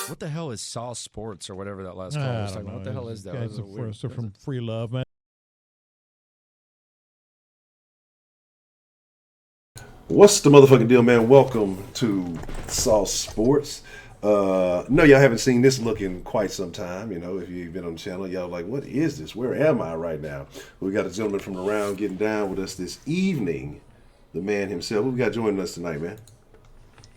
What the hell is Saw Sports or whatever that last call I was don't talking know. about? What the hell is that? Guys are from Free Love, man. What's the motherfucking deal, man? Welcome to Sauce Sports. No, y'all haven't seen this look in quite some time. You know, if you've been on the channel, y'all like, what is this? Where am I right now? We got a gentleman from the round getting down with us this evening. The man himself. Who we got joining us tonight, man?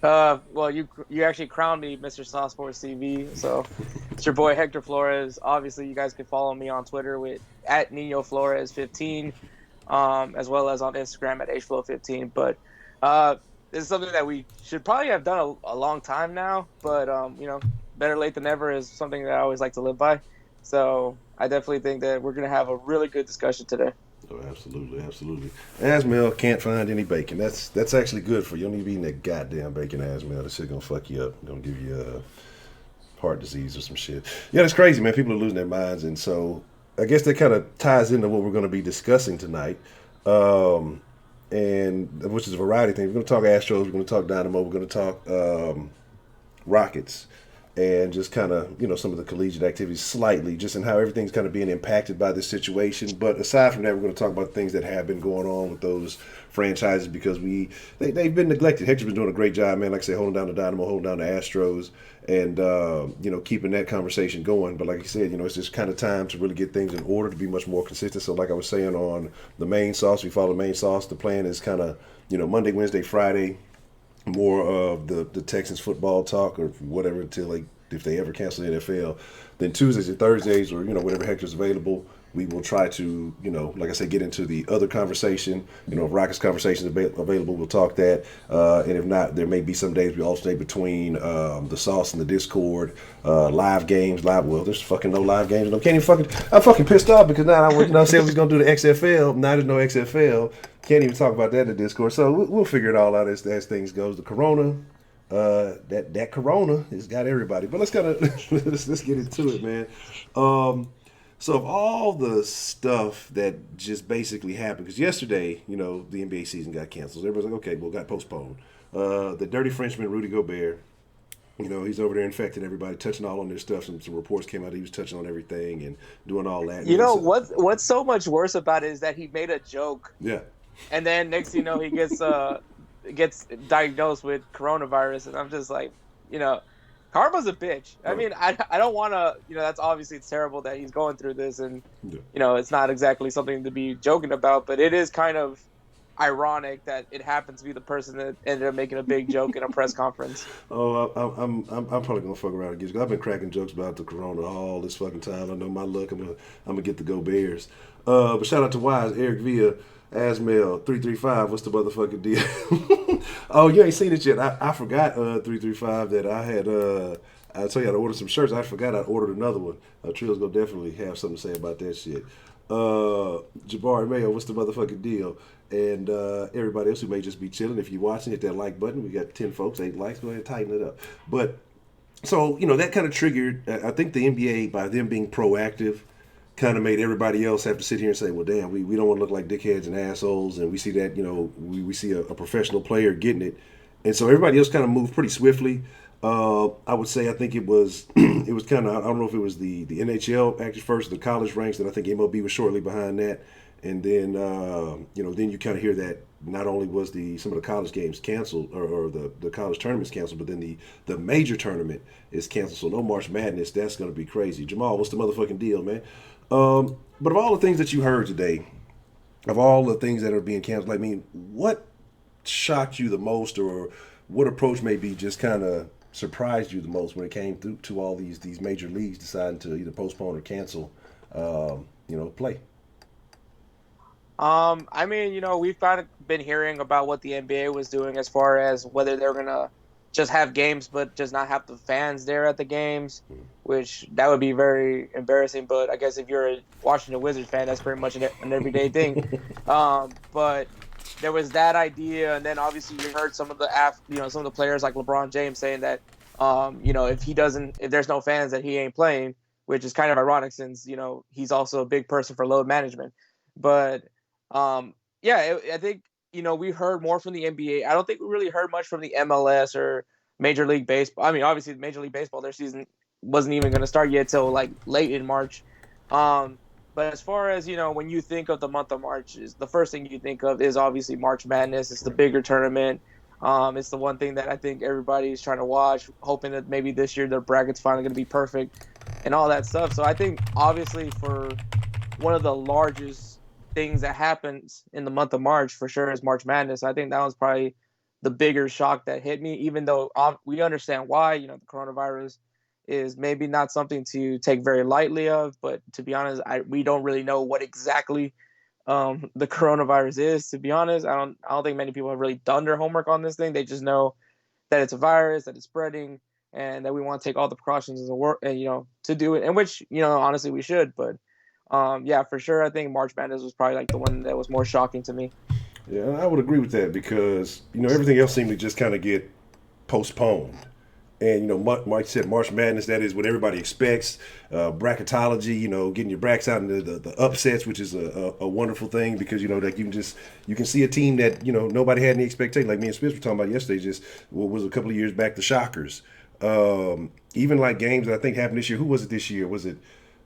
Well, you actually crowned me Mr. Sauce Sports TV, so it's your boy Hector Flores. Obviously, you guys can follow me on Twitter with at Nino Flores 15, as well as on Instagram at HFlow15. But this is something that we should probably have done a long time now. But better late than never is something that I always like to live by. So I definitely think that we're gonna have a really good discussion today. Oh, absolutely, absolutely. Asmel can't find any bacon. That's actually good for you. You don't need to be eating that goddamn bacon, Asmel. That shit gonna fuck you up. Gonna give you heart disease or some shit. Yeah, it's crazy, man. People are losing their minds, and so I guess that kind of ties into what we're going to be discussing tonight, and which is a variety of things. We're going to talk Astros. We're going to talk Dynamo. We're going to talk Rockets, and just kind of some of the collegiate activities slightly, just in how everything's kind of being impacted by this situation. But aside from that, we're going to talk about things that have been going on with those franchises because they've been neglected. Hector's been doing a great job, man. Like I say, holding down the Dynamo, holding down the Astros, and keeping that conversation going. But like you said, it's just kind of time to really get things in order to be much more consistent. So like I was saying on the main sauce, we follow the main sauce. The plan is kind of Monday, Wednesday, Friday, more of the Texans football talk or whatever until if they ever cancel the NFL. Then Tuesdays and Thursdays or whenever Hector's available, we will try to like I said, get into the other conversation. If Rockets conversation is available, we'll talk that. And if not, there may be some days we alternate between the sauce and the Discord, live games, well, there's fucking no live games. I can't even I'm fucking pissed off because now I said we was gonna do the XFL. Now there's no XFL. Can't even talk about that in the Discord. So we'll figure it all out as things goes. The Corona, that Corona has got everybody. But let's let's get into it, man. So of all the stuff that just basically happened, because yesterday, the NBA season got canceled. Everybody's like, okay, well, it got postponed. The dirty Frenchman, Rudy Gobert, he's over there infecting everybody, touching all on their stuff. Some reports came out he was touching on everything and doing all that. What's so much worse about it is that he made a joke. Yeah. And then next thing you know, he gets diagnosed with coronavirus, and I'm just like, karma's a bitch. I mean, I don't want to, that's obviously it's terrible that he's going through this, and it's not exactly something to be joking about, but it is kind of ironic that it happens to be the person that ended up making a big joke in a press conference. Oh, I'm probably gonna fuck around again. I've been cracking jokes about the corona all this fucking time. I know my luck. I'm gonna get the Go Bears. But shout out to Wise, Eric Villa, Asmel 335. What's the motherfucking deal? Oh, you ain't seen it yet. I forgot 335 that I had. I told you I'd ordered some shirts. I forgot I ordered another one. Trill's gonna definitely have something to say about that shit. Jabari Mayo, what's the motherfucking deal? And everybody else who may just be chilling, if you're watching, hit that like button. We got 10 folks, 8 likes. Go ahead and tighten it up. But so that kind of triggered. I think the NBA, by them being proactive, kind of made everybody else have to sit here and say, well, damn, we don't want to look like dickheads and assholes. And we see that, we see a professional player getting it. And so everybody else kind of moved pretty swiftly. I would say I think it was it was kind of, I don't know if it was the NHL actually first, the college ranks, and I think MLB was shortly behind that. And then then you kind of hear that not only was some of the college games canceled or the college tournaments canceled, but then the major tournament is canceled. So no March Madness. That's going to be crazy. Jamal, what's the motherfucking deal, man? But of all the things that you heard today, of all the things that are being canceled, I mean, what shocked you the most, or what approach maybe just kind of surprised you the most when it came to all these major leagues deciding to either postpone or cancel, play? I mean, we've kind of been hearing about what the NBA was doing as far as whether they're gonna just have games, but just not have the fans there at the games, which that would be very embarrassing. But I guess if you're a Washington Wizards fan, that's pretty much an everyday thing. But there was that idea, and then obviously you heard some of the players like LeBron James saying that, if there's no fans, that he ain't playing, which is kind of ironic since he's also a big person for load management. But I think we heard more from the NBA. I don't think we really heard much from the MLS or Major League Baseball. I mean, obviously, Major League Baseball, their season wasn't even going to start yet till like late in March. But as far as when you think of the month of March, is the first thing you think of is obviously March Madness. It's the bigger tournament. It's the one thing that I think everybody's trying to watch, hoping that maybe this year their bracket's finally going to be perfect and all that stuff. So I think obviously for one of the largest things that happens in the month of March for sure is March Madness. I think that was probably the bigger shock that hit me, even though we understand why, the coronavirus is maybe not something to take very lightly of, but to be honest, we don't really know what exactly the coronavirus is. To be honest, I don't think many people have really done their homework on this thing. They just know that it's a virus, that it's spreading, and that we want to take all the precautions as a work, and to do it, and which honestly we should. But yeah, for sure, I think March Madness was probably like the one that was more shocking to me. Yeah, I would agree with that because everything else seemed to just kind of get postponed. And Mike said March Madness, that is what everybody expects. Bracketology, getting your brackets out into the upsets, which is a wonderful thing because like you can see a team that nobody had any expectation. Like me and Spence were talking about yesterday, just what was a couple of years back, the Shockers. Even like games that I think happened this year. Who was it this year? Was it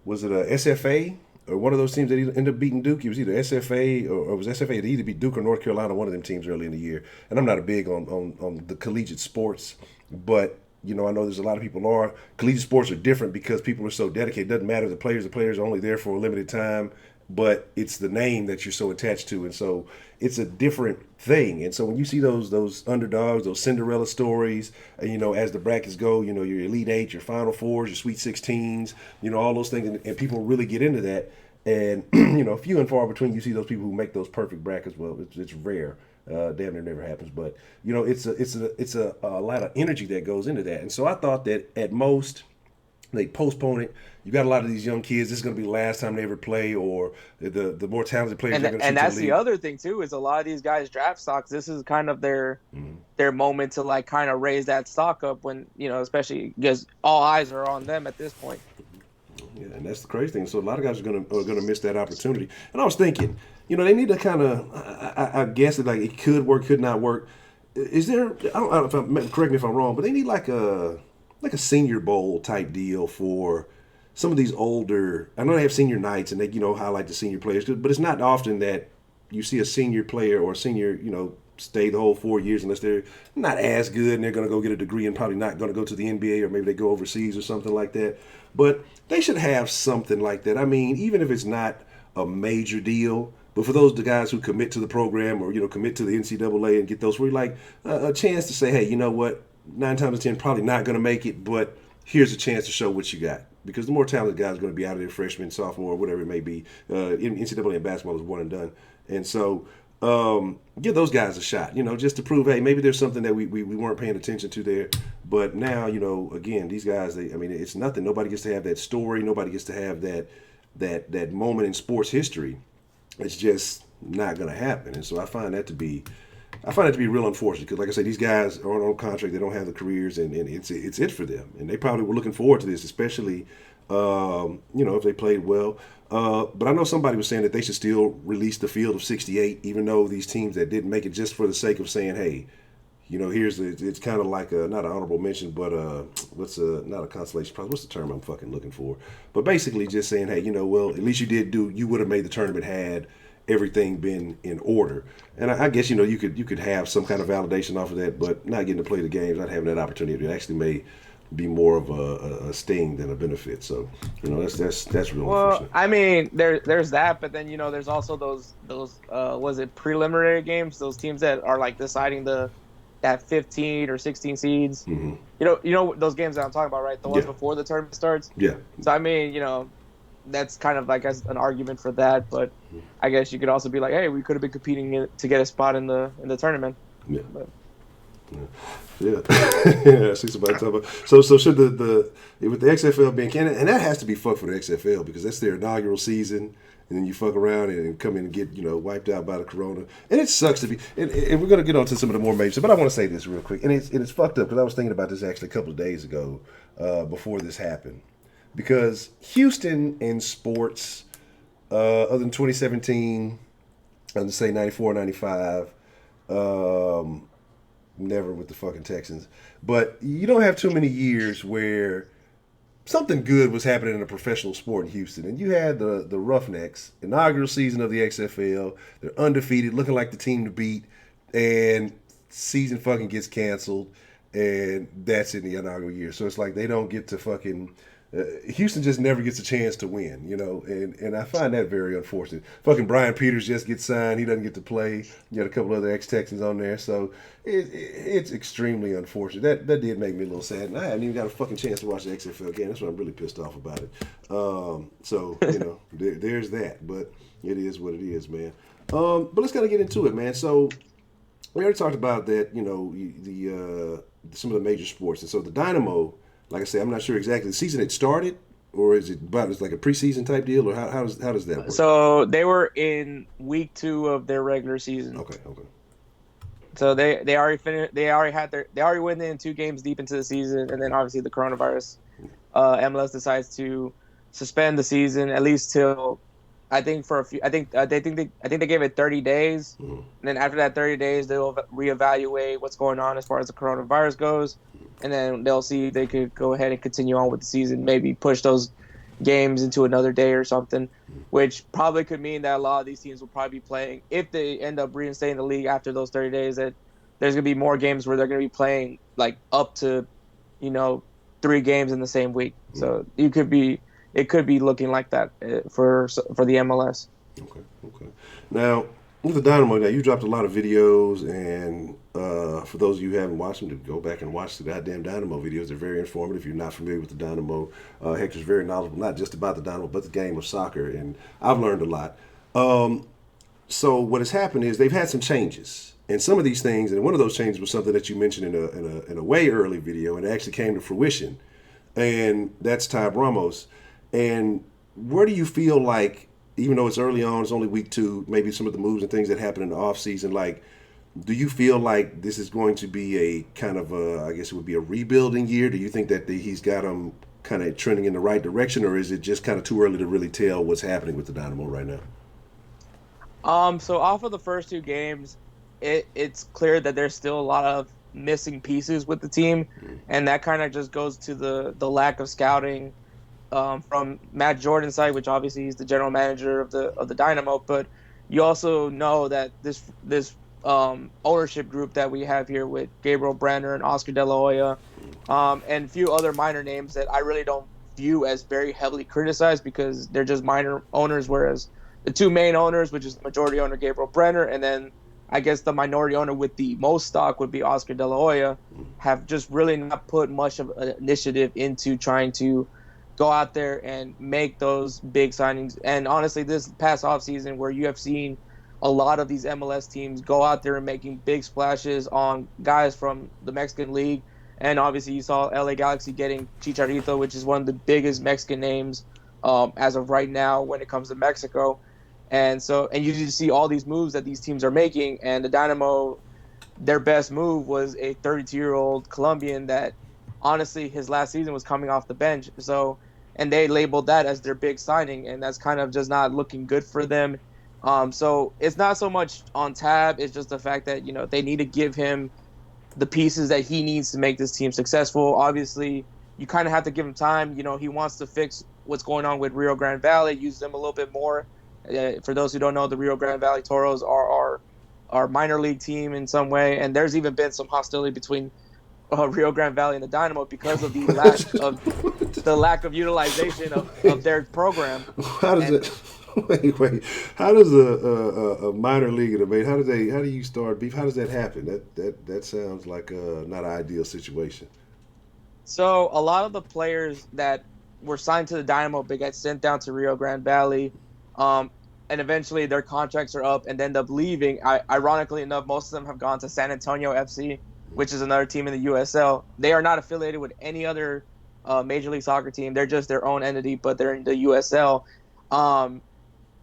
a SFA? Or one of those teams that ended up beating Duke? It was either SFA or it was SFA. It either beat Duke or North Carolina, one of them teams early in the year. And I'm not a big on the collegiate sports, but I know there's a lot of people are. Collegiate sports are different because people are so dedicated. It doesn't matter the players are only there for a limited time, but it's the name that you're so attached to, and so it's a different thing. And so when you see those underdogs, those Cinderella stories, and as the brackets go, your Elite Eight, your Final Fours, your Sweet 16s, all those things, and people really get into that. And few and far between you see those people who make those perfect brackets. Well, it's rare. Damn near never happens, but it's a lot of energy that goes into that. And so I thought that at most they postpone it. You got a lot of these young kids. This is going to be the last time they ever play, or the more talented players. And that's the other thing too, is a lot of these guys draft stocks. This is kind of their moment to like kind of raise that stock up when especially because all eyes are on them at this point. Yeah, and that's the crazy thing. So a lot of guys are gonna miss that opportunity. And I was thinking, they need to kind of, I guess it could work, could not work. Is there? I don't know if correct me if I'm wrong, but they need like a Senior Bowl type deal for some of these older. I know they have senior nights and they highlight the senior players, but it's not often that you see a senior player or a senior stay the whole 4 years unless they're not as good and they're going to go get a degree and probably not going to go to the NBA or maybe they go overseas or something like that. But they should have something like that. I mean, even if it's not a major deal, but for those guys who commit to the program or commit to the NCAA and get those, where like a chance to say, hey, you know what, 9 times out of 10 probably not going to make it, but here's a chance to show what you got. Because the more talented guys are going to be out of their freshman, sophomore, whatever it may be. NCAA and basketball is one and done, and so give those guys a shot. Just to prove, hey, maybe there's something that we weren't paying attention to there. But now, again, these guys, it's nothing. Nobody gets to have that story. Nobody gets to have that moment in sports history. It's just not going to happen. And so I find that to be real unfortunate because, like I said, these guys are on contract. They don't have the careers, and it's it for them. And they probably were looking forward to this, especially if they played well. But I know somebody was saying that they should still release the field of 68, even though these teams that didn't make it, just for the sake of saying, hey, it's kind of like not an honorable mention, but not a consolation prize. What's the term I'm fucking looking for? But basically just saying, hey, well, at least you would have made the tournament had everything been in order. And I guess, you could have some kind of validation off of that, but not getting to play the games, not having that opportunity, it actually may be more of a sting than a benefit. So, that's real unfortunate. I mean, there's that, but then there's also those was it preliminary games? Those teams that are like deciding that 15 or 16 seeds. Mm-hmm. You know those games that I'm talking about, right? The ones before the tournament starts. Yeah. So I mean, that's kind of like an argument for that, but I guess you could also be like, hey, we could have been competing to get a spot in the tournament. Yeah. But. Yeah. I see somebody talking about. So should the with the XFL being Canada, and that has to be fucked for the XFL because that's their inaugural season, and then you fuck around and come in and get wiped out by the corona, and it sucks to be. And we're gonna get on to some of the more major, but I want to say this real quick, and it's fucked up because I was thinking about this actually a couple of days ago before this happened, because Houston in sports, other than 2017, I'm gonna say 94, 95. never with the fucking Texans. But you don't have too many years where something good was happening in a professional sport in Houston. And you had the Roughnecks, inaugural season of the XFL. They're undefeated, looking like the team to beat. And season fucking gets canceled. And that's in the inaugural year. So it's like they don't get to fucking... Houston just never gets a chance to win, you know, and I find that very unfortunate. Fucking Brian Peters just gets signed. He doesn't get to play. You got a couple other ex-Texans on there. So it's extremely unfortunate. That did make me a little sad. And I haven't even got a fucking chance to watch the XFL game. That's what I'm really pissed off about it. So, you know, there's that. But it is what it is, man. But let's kind of get into it, man. So we already talked about that, you know, some of the major sports. And so the Dynamo... Like I said, I'm not sure exactly the season it started, or is it about it's like a preseason type deal, or how does that work? So they were in week 2 of their regular season. Okay. So they already finished. They already went in 2 games deep into the season, and then obviously the coronavirus, MLS decides to suspend the season at least till I think for a few. I think they gave it 30 days, and then after that 30 days they'll reevaluate what's going on as far as the coronavirus goes. And then they'll see if they could go ahead and continue on with the season, maybe push those games into another day or something, which probably could mean that a lot of these teams will probably be playing, if they end up reinstating the league after those 30 days, that there's going to be more games where they're going to be playing like up to, you know, 3 games in the same week. So it could be looking like that for the MLS. Okay. Now, with the Dynamo, now you dropped a lot of videos, and for those of you who haven't watched them, to go back and watch the goddamn Dynamo videos. They're very informative. If you're not familiar with the Dynamo, Hector's very knowledgeable, not just about the Dynamo, but the game of soccer, and I've learned a lot. So what has happened is they've had some changes, and some of these things, and one of those changes was something that you mentioned in a way early video, and it actually came to fruition, and that's Ty Ramos. And where do you feel like, even though it's early on, it's only week 2, maybe some of the moves and things that happen in the offseason, like, do you feel like this is going to be a kind of I guess it would be a rebuilding year? Do you think that he's got them kind of trending in the right direction, or is it just kind of too early to really tell what's happening with the Dynamo right now? So off of the first 2 games, it's clear that there's still a lot of missing pieces with the team, and that kind of just goes to the lack of scouting from Matt Jordan's side, which obviously he's the general manager of the Dynamo. But you also know that this ownership group that we have here with Gabriel Brenner and Oscar De La Hoya, and a few other minor names that I really don't view as very heavily criticized because they're just minor owners, whereas the 2 main owners, which is the majority owner Gabriel Brenner, and then I guess the minority owner with the most stock would be Oscar De La Hoya, have just really not put much of an initiative into trying to go out there and make those big signings. And honestly, this past offseason where you have seen a lot of these MLS teams go out there and making big splashes on guys from the Mexican League, and obviously you saw LA Galaxy getting Chicharito, which is one of the biggest Mexican names as of right now when it comes to Mexico. And you just see all these moves that these teams are making, and the Dynamo, their best move was a 32-year-old Colombian that honestly his last season was coming off the bench. So, and they labeled that as their big signing, and that's kind of just not looking good for them. So it's not so much on Tab, it's just the fact that, you know, they need to give him the pieces that he needs to make this team successful. Obviously, you kind of have to give him time. You know, he wants to fix what's going on with Rio Grande Valley, use them a little bit more. For those who don't know, the Rio Grande Valley Toros are our minor league team in some way, and there's even been some hostility between Rio Grande Valley and the Dynamo because of the lack of utilization of their program. How does it? Wait. How does a minor league debate? How do you start beef? How does that happen? That sounds like not an ideal situation. So a lot of the players that were signed to the Dynamo, they got sent down to Rio Grande Valley, and eventually their contracts are up and end up leaving. Ironically enough, most of them have gone to San Antonio FC, which is another team in the USL. They are not affiliated with any other Major League Soccer team. They're just their own entity, but they're in the USL.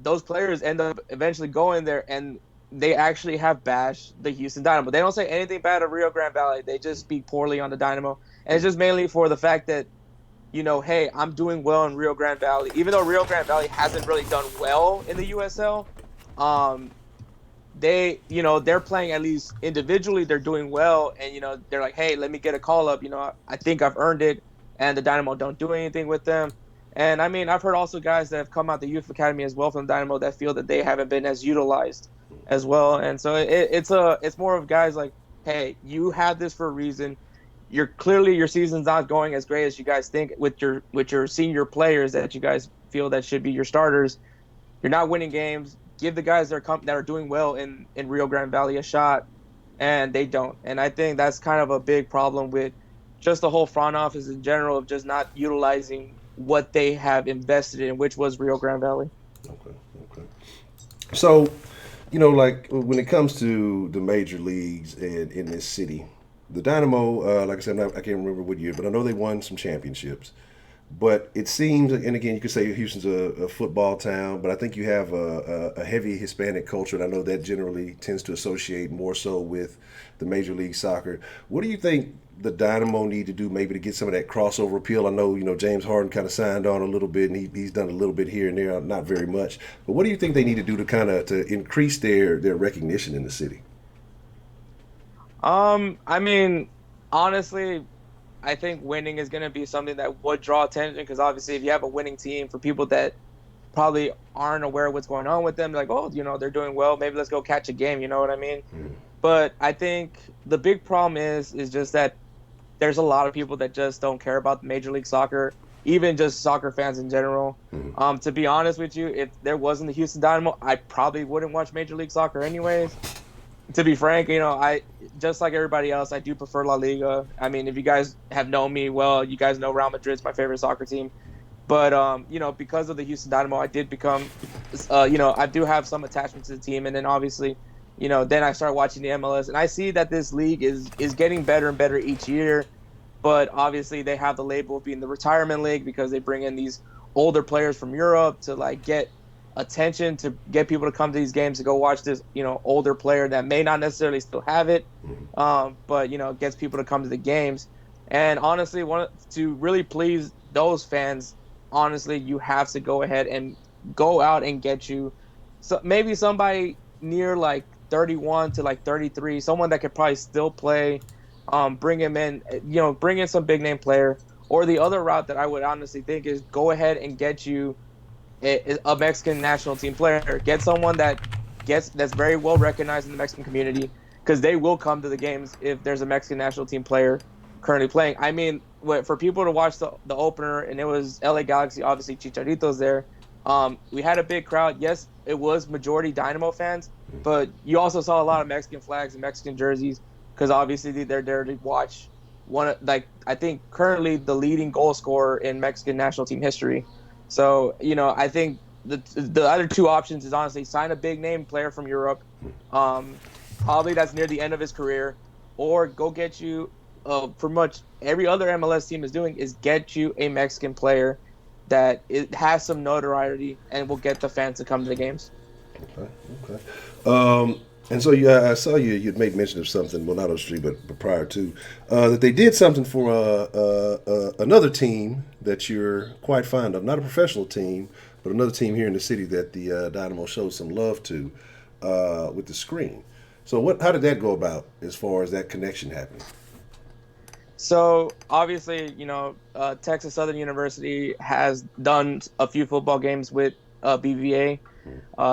Those players end up eventually going there, and they actually have bashed the Houston Dynamo. They don't say anything bad of Rio Grande Valley. They just speak poorly on the Dynamo. And it's just mainly for the fact that, you know, hey, I'm doing well in Rio Grande Valley. Even though Rio Grande Valley hasn't really done well in the USL, they're playing at least individually. They're doing well, and they're like, hey, let me get a call up. I think I've earned it, and the Dynamo don't do anything with them. And I mean, I've heard also guys that have come out the youth academy as well from Dynamo that feel that they haven't been as utilized as well. And so it's more of guys like, hey, you have this for a reason. You're clearly your season's not going as great as you guys think with your senior players that you guys feel that should be your starters. You're not winning games. Give the guys that are doing well in Rio Grande Valley a shot, and they don't. And I think that's kind of a big problem with just the whole front office in general of just not utilizing what they have invested in, which was Rio Grande Valley. Okay. So, like when it comes to the major leagues in this city, the Dynamo, like I said, I can't remember what year, but I know they won some championships. But it seems, and again, you could say Houston's a football town, but I think you have a heavy Hispanic culture, and I know that generally tends to associate more so with the Major League Soccer. What do you think the Dynamo need to do maybe to get some of that crossover appeal? I know, James Harden kind of signed on a little bit, and he's done a little bit here and there, not very much. But what do you think they need to do to increase their recognition in the city? I mean, honestly, I think winning is going to be something that would draw attention because obviously if you have a winning team, for people that probably aren't aware of what's going on with them, like, oh, they're doing well, maybe let's go catch a game, you know what I mean? But I think the big problem is just that there's a lot of people that just don't care about Major League Soccer, even just soccer fans in general. To be honest with you, if there wasn't the Houston Dynamo, I probably wouldn't watch Major League Soccer anyways. To be frank, I just like everybody else, I do prefer La Liga. I mean, if you guys have known me well, you guys know Real Madrid's my favorite soccer team. But because of the Houston Dynamo, I did become, I do have some attachment to the team, and then obviously, then I started watching the MLS, and I see that this league is getting better and better each year. But obviously, they have the label of being the retirement league because they bring in these older players from Europe to like get attention, to get people to come to these games to go watch this older player that may not necessarily still have it, but gets people to come to the games. And honestly, to really please those fans, honestly, you have to go ahead and go out and get you maybe somebody near like 31 to like 33, someone that could probably still play, bring him in, bring in some big name player. Or the other route that I would honestly think is go ahead and get you a Mexican national team player. Get someone that's very well recognized in the Mexican community, because they will come to the games if there's a Mexican national team player currently playing. I mean, for people to watch the opener, and it was LA Galaxy, obviously Chicharito's there. We had a big crowd. Yes, it was majority Dynamo fans, but you also saw a lot of Mexican flags and Mexican jerseys, because obviously they're there to watch I think currently the leading goal scorer in Mexican national team history. So, I think the other two options is honestly sign a big name player from Europe, probably that's near the end of his career, or go get you, pretty much every other MLS team is doing, is get you a Mexican player that it has some notoriety and will get the fans to come to the games. Okay. And so I saw you'd made mention of something, well, not on the street, but prior to, that they did something for another team that you're quite fond of, not a professional team, but another team here in the city that the Dynamo showed some love to, with the screen. So how did that go about as far as that connection happening? So obviously, Texas Southern University has done a few football games with BVA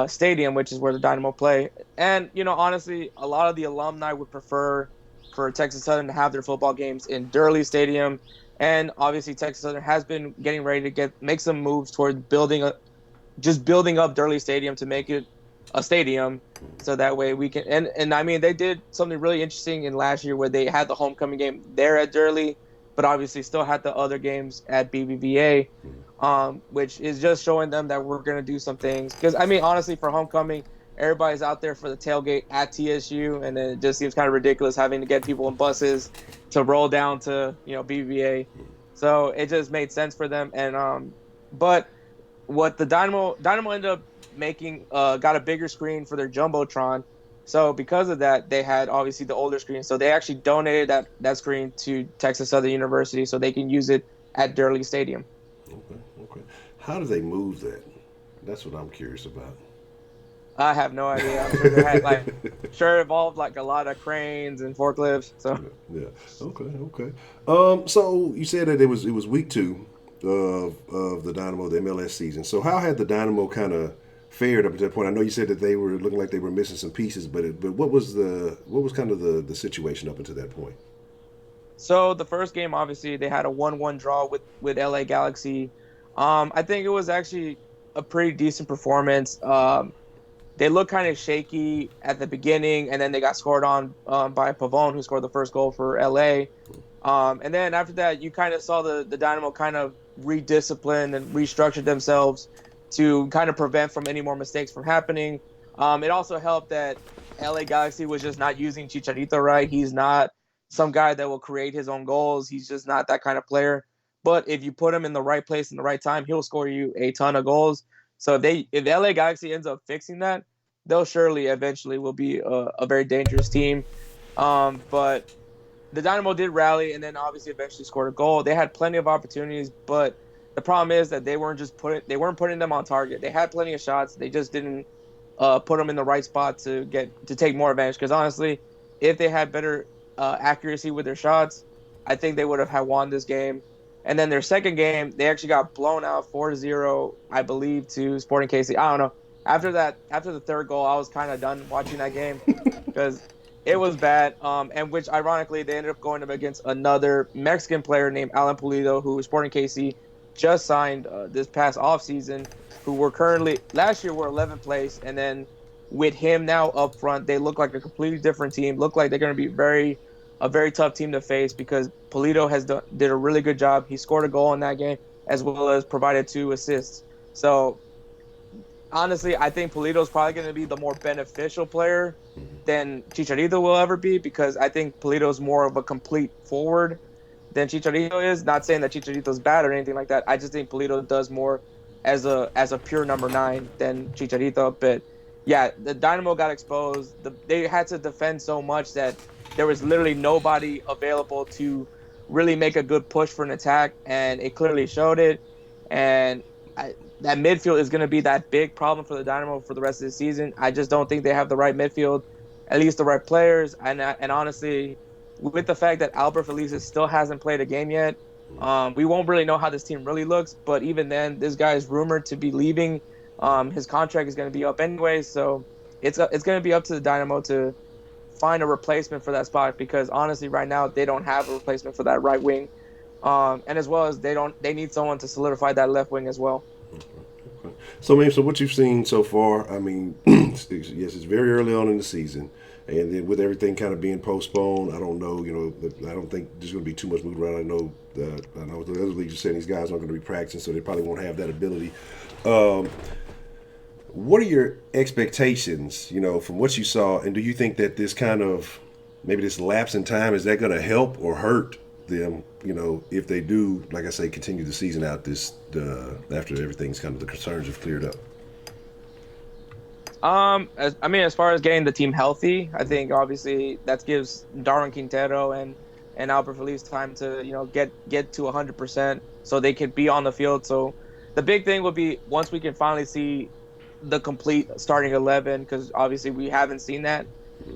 Stadium, which is where the Dynamo play. And, honestly, a lot of the alumni would prefer for Texas Southern to have their football games in Durley Stadium. And obviously, Texas Southern has been getting ready to make some moves toward building up Durley Stadium to make it a stadium, so that way we can. And I mean, they did something really interesting in last year where they had the homecoming game there at Durley, but obviously still had the other games at BBVA, which is just showing them that we're going to do some things. Because, I mean, honestly, for homecoming, everybody's out there for the tailgate at TSU, and then it just seems kind of ridiculous having to get people in buses to roll down to, BBVA. So it just made sense for them. And but what the Dynamo ended up making, got a bigger screen for their Jumbotron. So because of that, they had obviously the older screen. So they actually donated that screen to Texas Southern University so they can use it at Durley Stadium. Okay. How do they move that? That's what I'm curious about. I have no idea. I'm sure they had sure involved like a lot of cranes and forklifts. So Yeah. Okay. So you said that it was week two of the Dynamo the MLS season. So how had the Dynamo kind of fared up to that point? I know you said that they were looking like they were missing some pieces, but what was kind of the situation up until that point? so the first game, obviously, they had a 1-1 draw with LA Galaxy. I think it was actually a pretty decent performance. They looked kind of shaky at the beginning, and then they got scored on by Pavone, who scored the first goal for LA. And then after that, you kind of saw the Dynamo kind of rediscipline and restructured themselves to kind of prevent from any more mistakes from happening. It also helped that LA Galaxy was just not using Chicharito right. He's not some guy that will create his own goals. He's just not that kind of player. But if you put him in the right place in the right time, he'll score you a ton of goals. So if LA Galaxy ends up fixing that, they'll surely eventually will be a very dangerous team. But the Dynamo did rally and then obviously eventually scored a goal. They had plenty of opportunities, but the problem is that they weren't putting them on target. They had plenty of shots. They just didn't put them in the right spot to take more advantage. Because honestly, if they had better accuracy with their shots, I think they would have had won this game. And then their second game, they actually got blown out 4-0, I believe, to Sporting KC. I don't know. After that, after the third goal, I was kind of done watching that game because it was bad. And which ironically, they ended up going up against another Mexican player named Alan Pulido, who Sporting KC just signed this past offseason, who were currently last year were 11th place, and then with him now up front, they look like a completely different team. Look like they're going to be a very tough team to face because Polito did a really good job. He scored a goal in that game as well as provided 2 assists. So honestly, I think Polito's probably going to be the more beneficial player than Chicharito will ever be because I think Polito's more of a complete forward than Chicharito is. Not saying that Chicharito's bad or anything like that. I just think Polito does more as a pure number 9 than Chicharito. But yeah, the Dynamo got exposed. They had to defend so much that there was literally nobody available to really make a good push for an attack, and it clearly showed it. And that midfield is going to be that big problem for the Dynamo for the rest of the season. I just don't think they have the right midfield, at least the right players. And honestly, with the fact that Albert Felices still hasn't played a game yet, we won't really know how this team really looks. But even then, this guy is rumored to be leaving. His contract is going to be up anyway, so it's going to be up to the Dynamo to find a replacement for that spot because honestly, right now they don't have a replacement for that right wing, and as well as they need someone to solidify that left wing as well. So, man, so what you've seen so far, I mean, yes, it's very early on in the season, and then with everything kind of being postponed, I don't know, I don't think there's going to be too much movement around. I know the other leagues are saying these guys aren't going to be practicing, so they probably won't have that ability. What are your expectations, from what you saw, and do you think that this kind of, maybe this lapse in time, is that going to help or hurt them, if they do, like I say, continue the season out after everything's kind of the concerns have cleared up? As far as getting the team healthy, I think obviously that gives Darwin Quintero and Albert Feliz time to get to 100% so they could be on the field. So the big thing would be once we can finally see the complete starting 11, because obviously we haven't seen that.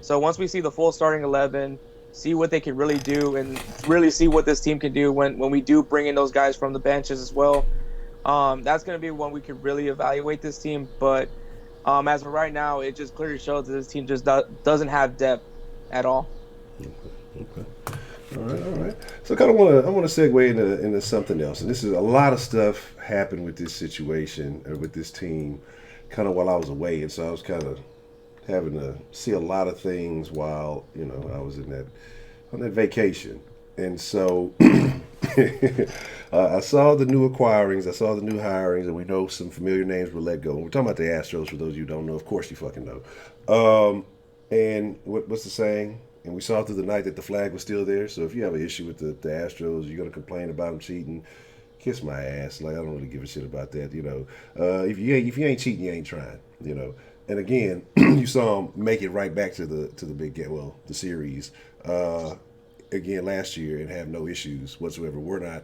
So once we see the full starting 11, see what they can really do, and really see what this team can do when we do bring in those guys from the benches as well. That's going to be when we can really evaluate this team. But as of right now, it just clearly shows that this team just doesn't have depth at all. Okay. All right. So I want to segue into something else, and this is a lot of stuff happened with this situation or with this team, kind of while I was away, and so I was kind of having to see a lot of things while I was on that vacation, and so I saw the new acquirings, I saw the new hirings, and we know some familiar names were let go. We're talking about the Astros. For those of you who don't know, of course you fucking know. And what's the saying? And we saw through the night that the flag was still there. So if you have an issue with the Astros, you're gonna complain about them cheating. Kiss my ass. Like, I don't really give a shit about that. If you ain't cheating, you ain't trying. And again, you saw them make it right back to the big game. Well, the series again last year and have no issues whatsoever. We're not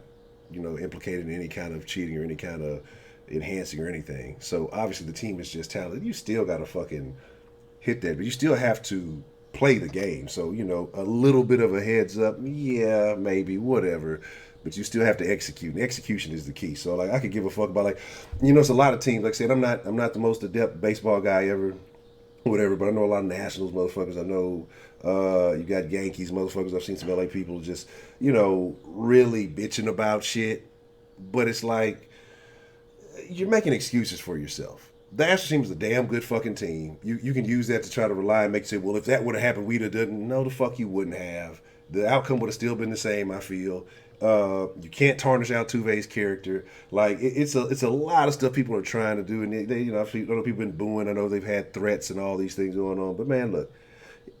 implicated in any kind of cheating or any kind of enhancing or anything. So obviously the team is just talented. You still got to fucking hit that, but you still have to play the game. So, a little bit of a heads up, yeah, maybe, whatever. But you still have to execute. And execution is the key. So, like, I could give a fuck about, like, it's a lot of teams. Like I said, I'm not the most adept baseball guy ever, whatever. But I know a lot of Nationals motherfuckers. I know you got Yankees motherfuckers. I've seen some LA people just, really bitching about shit. But it's like you're making excuses for yourself. The Astros team is a damn good fucking team. You can use that to try to rely and make it say, well, if that would have happened, we'd have done. No, the fuck you wouldn't have. The outcome would have still been the same, I feel. You can't tarnish Altuve's character. Like, it's a lot of stuff people are trying to do, and they I've seen other people been booing. I know they've had threats and all these things going on. But, man, look,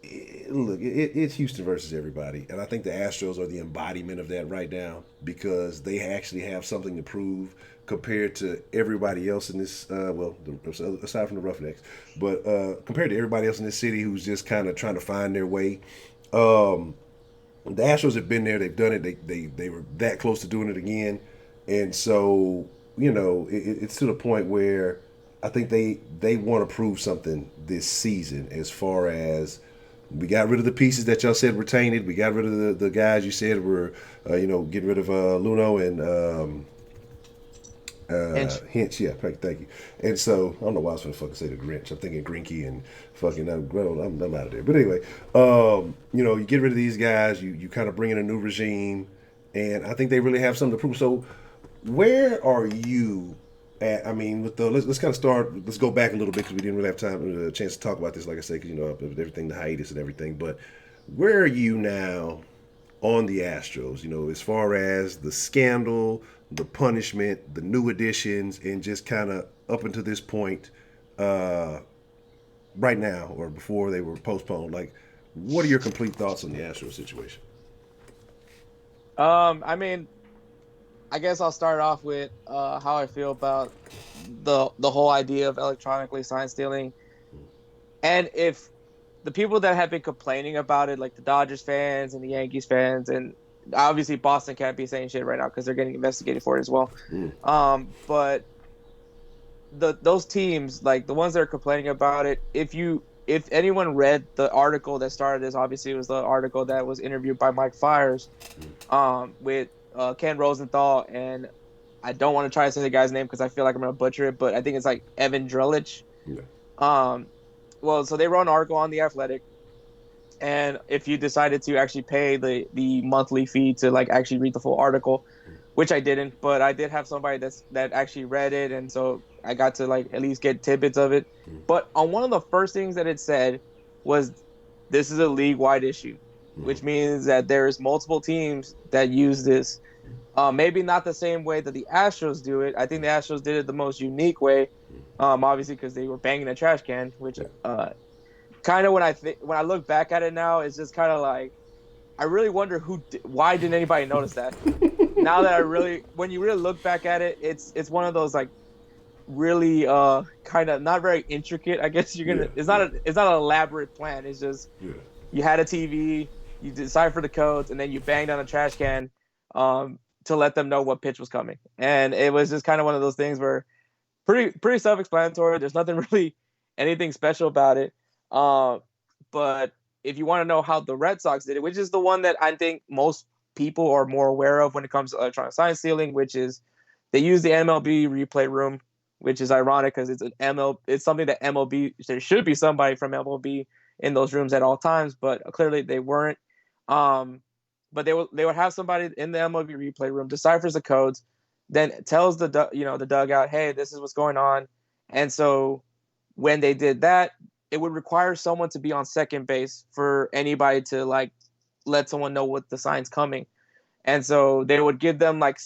it's Houston versus everybody. And I think the Astros are the embodiment of that right now because they actually have something to prove compared to everybody else in this, aside from the Roughnecks, but compared to everybody else in this city who's just kind of trying to find their way. The Astros have been there. They've done it. They were that close to doing it again. And so, it's to the point where I think they want to prove something this season as far as we got rid of the pieces that y'all said were tainted. We got rid of the guys you said were, getting rid of Luno and Hinch, yeah, thank you. And so I don't know why I was going to fucking say the Grinch. I'm thinking Grinky and fucking I'm out of there. But anyway, you get rid of these guys. You kind of bring in a new regime, and I think they really have something to prove. So where are you at? I mean, with let's kind of start. Let's go back a little bit because we didn't really have a chance to talk about this. Like I said, because with everything, the hiatus and everything. But where are you now on the Astros? As far as the scandal, the punishment, the new additions, and just kind of up until this point, right now or before they were postponed. Like, what are your complete thoughts on the Astros situation? I mean, I guess I'll start off with how I feel about the whole idea of electronically sign stealing, and if the people that have been complaining about it, like the Dodgers fans and the Yankees fans, and obviously Boston can't be saying shit right now because they're getting investigated for it as well. But those teams, like the ones that are complaining about it, if anyone read the article that started this, obviously it was the article that was interviewed by Mike Fiers with Ken Rosenthal, and I don't want to try to say the guy's name because I feel like I'm going to butcher it, but I think it's like Evan Drellich. Yeah. So they wrote an article on The Athletic, and if you decided to actually pay the monthly fee to like actually read the full article, which I didn't, but I did have somebody that actually read it, and so I got to like at least get tidbits of it. But on one of the first things that it said was, this is a league-wide issue, which means that there's multiple teams that use this. Maybe not the same way that the Astros do it. I think the Astros did it the most unique way, obviously because they were banging a trash can, which kind of when I look back at it now, it's just kind of like, I really wonder why didn't anybody notice that? Now that when you really look back at it, it's one of those like really kind of not very intricate. I guess it's not an elaborate plan. It's just you had a TV, you deciphered the codes, and then you banged on a trash can to let them know what pitch was coming. And it was just kind of one of those things where pretty self-explanatory. There's nothing really anything special about it. But if you want to know how the Red Sox did it, which is the one that I think most people are more aware of when it comes to electronic sign stealing, which is they use the MLB replay room, which is ironic because it's something that MLB, there should be somebody from MLB in those rooms at all times, but clearly they weren't. But they would have somebody in the MLB replay room, deciphers the codes, then tells the dugout, hey, this is what's going on. And so when they did that, it would require someone to be on second base for anybody to like let someone know what the sign's coming. And so they would give them like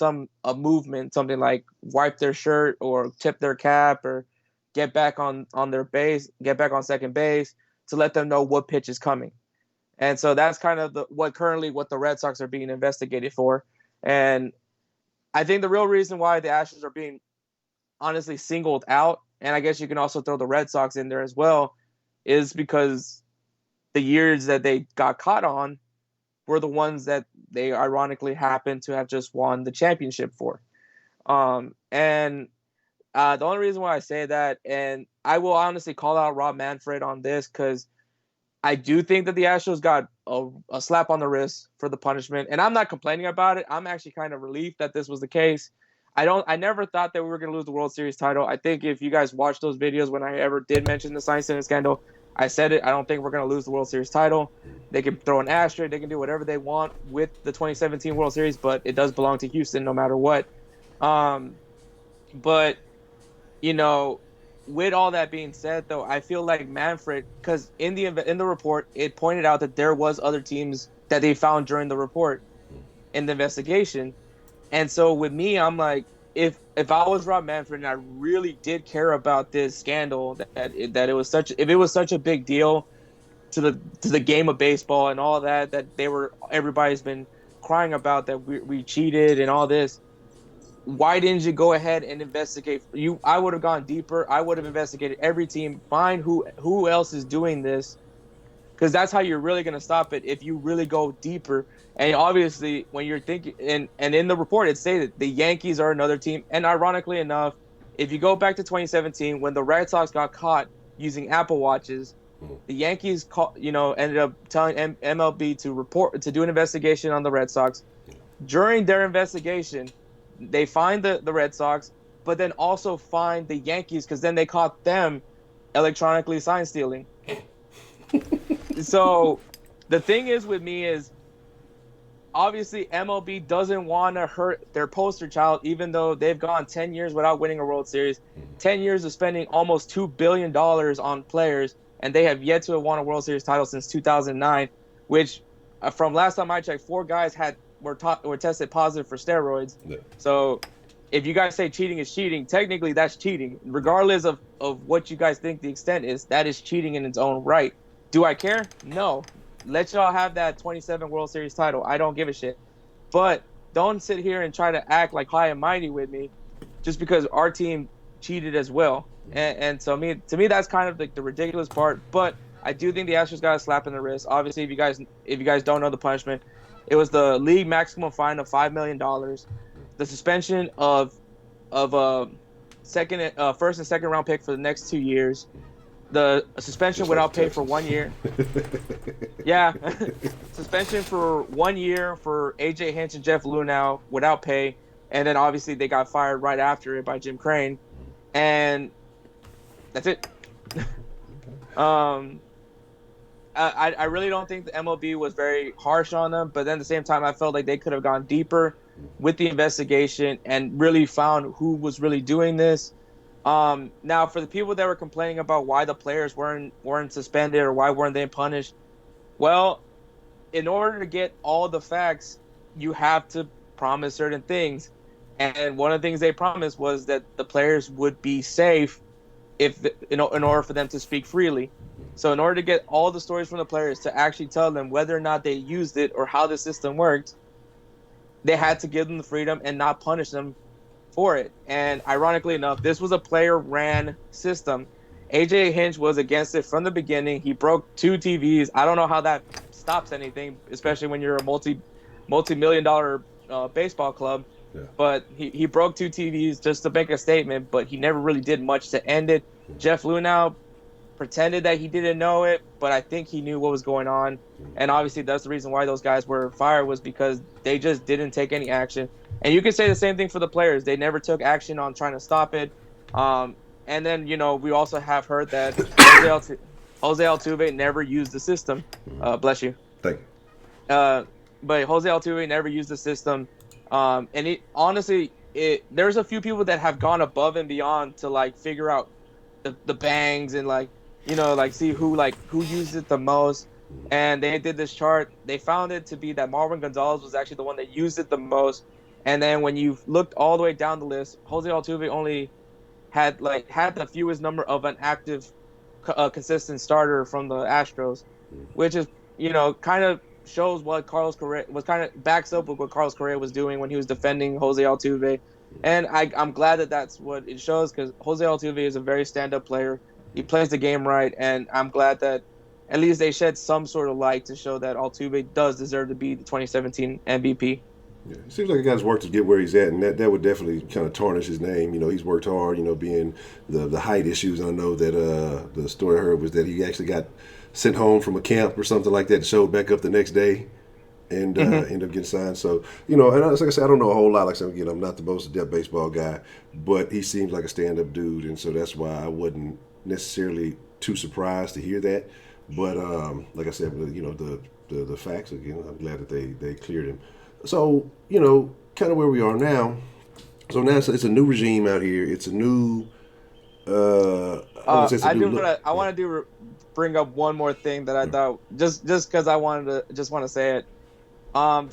a movement, something like wipe their shirt or tip their cap or get back on their base, get back on second base to let them know what pitch is coming. And so that's kind of what the Red Sox are being investigated for. And I think the real reason why the Astros are being honestly singled out, and I guess you can also throw the Red Sox in there as well, is because the years that they got caught on were the ones that they ironically happened to have just won the championship for. And The only reason why I say that, and I will honestly call out Rob Manfred on this, because I do think that the Astros got a slap on the wrist for the punishment, and I'm not complaining about it. I'm actually kind of relieved that this was the case. I never thought that we were going to lose the World Series title. I think if you guys watch those videos when I ever did mention the Science Center scandal, I said it. I don't think we're going to lose the World Series title. They can throw an asterisk. They can do whatever they want with the 2017 World Series, but it does belong to Houston no matter what. But you know, with all that being said, though, I feel like Manfred, because in the report, it pointed out that there was other teams that they found during the report in the investigation, and so with me, I'm like, if I was Rob Manfred and I really did care about this scandal, that it was such a big deal to the game of baseball and all that everybody's been crying about, that we cheated and all this. Why didn't you go ahead and investigate? I would have gone deeper. I would have investigated every team, find who else is doing this, because that's how you're really going to stop it, if you really go deeper. And obviously, when you're thinking, and in the report, it stated the Yankees are another team. And ironically enough, if you go back to 2017, when the Red Sox got caught using Apple Watches, the Yankees ended up telling MLB to do an investigation on the Red Sox. During their investigation, they find the Red Sox, but then also find the Yankees, because then they caught them electronically sign stealing. So the thing is with me is, obviously MLB doesn't want to hurt their poster child, even though they've gone 10 years without winning a World Series, 10 years of spending almost $2 billion on players, and they have yet to have won a World Series title since 2009, which from last time I checked, 4 guys were tested positive for steroids. Yeah. So if you guys say cheating is cheating, technically that's cheating. Regardless of what you guys think the extent is, that is cheating in its own right. Do I care? No. Let y'all have that 27 World Series title. I don't give a shit. But don't sit here and try to act like high and mighty with me just because our team cheated as well. And so to me, that's kind of like the ridiculous part. But I do think the Astros got a slap in the wrist. Obviously, if you guys don't know the punishment, it was the league maximum fine of $5 million, the suspension of first and second round pick for the next 2 years, the suspension without pay for 1 year. Yeah, suspension for 1 year for AJ Hinch and Jeff Lunau without pay, and then obviously they got fired right after it by Jim Crane, and that's it. I really don't think the MLB was very harsh on them, but then at the same time, I felt like they could have gone deeper with the investigation and really found who was really doing this. Now, for the people that were complaining about why the players weren't suspended or why weren't they punished, well, in order to get all the facts, you have to promise certain things, and one of the things they promised was that the players would be safe in order for them to speak freely. So in order to get all the stories from the players to actually tell them whether or not they used it or how the system worked, they had to give them the freedom and not punish them for it. And ironically enough, this was a player-ran system. AJ Hinch was against it from the beginning. He broke 2 TVs. I don't know how that stops anything, especially when you're a multi-million-dollar baseball club. Yeah. But he broke 2 TVs just to make a statement, but he never really did much to end it. Jeff Lunau pretended that he didn't know it, but I think he knew what was going on. And obviously that's the reason why those guys were fired, was because they just didn't take any action. And you can say the same thing for the players. They never took action on trying to stop it. And then, we also have heard that Jose Altuve never used the system. Bless you. Thank you. But Jose Altuve never used the system. And there's a few people that have gone above and beyond to figure out the bangs and see who used it the most. And they did this chart. They found it to be that Marwin Gonzalez was actually the one that used it the most. And then when you looked all the way down the list, Jose Altuve only had the fewest number of an active, consistent starter from the Astros, which is kind of shows what Carlos Correa was, kind of backs up with what Carlos Correa was doing when he was defending Jose Altuve. And I'm glad that that's what it shows, because Jose Altuve is a very stand-up player. He plays the game right, and I'm glad that at least they shed some sort of light to show that Altuve does deserve to be the 2017 MVP. Yeah, it seems like a guy's worked to get where he's at, and that would definitely kind of tarnish his name. He's worked hard. Being the height issues. And I know that the story I heard was that he actually got sent home from a camp or something like that, and showed back up the next day, and ended up getting signed. So and like I said, I don't know a whole lot. Like I said, again, I'm not the most adept baseball guy, but he seems like a stand-up dude, and so that's why I wasn't necessarily too surprised to hear that. But like I said, the facts again. I'm glad that they cleared him. So, kind of where we are now. So now it's a new regime out here. It's a new. I want to bring up one more thing that I thought just because I wanted to just want to say it.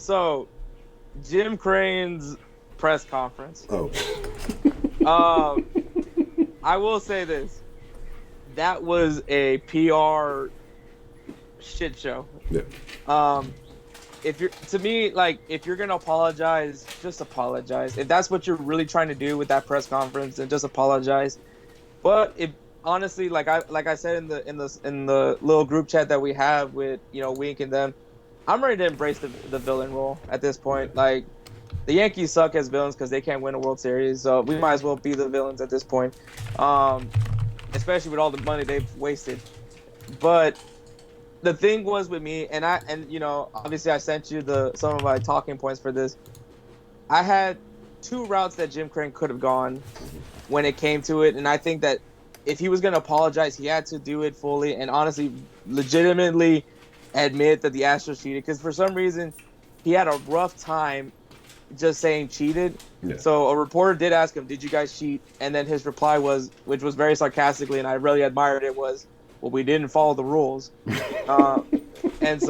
So Jim Crane's press conference. Oh. I will say this. That was a PR shit show. Yeah. If you're gonna apologize, just apologize. If that's what you're really trying to do with that press conference, then just apologize. But if honestly, like I said in the little group chat that we have with Wink and them, I'm ready to embrace the villain role at this point. Like the Yankees suck as villains because they can't win a World Series, so we might as well be the villains at this point. Especially with all the money they've wasted. But the thing was with me, and obviously I sent you some of my talking points for this. I had two routes that Jim Crane could have gone when it came to it, and I think that if he was going to apologize, he had to do it fully and honestly, legitimately admit that the Astros cheated, because for some reason he had a rough time just saying cheated. Yeah. So a reporter did ask him, "Did you guys cheat?" And then his reply was, which was very sarcastically, and I really admired it, was, "Well, we didn't follow the rules." And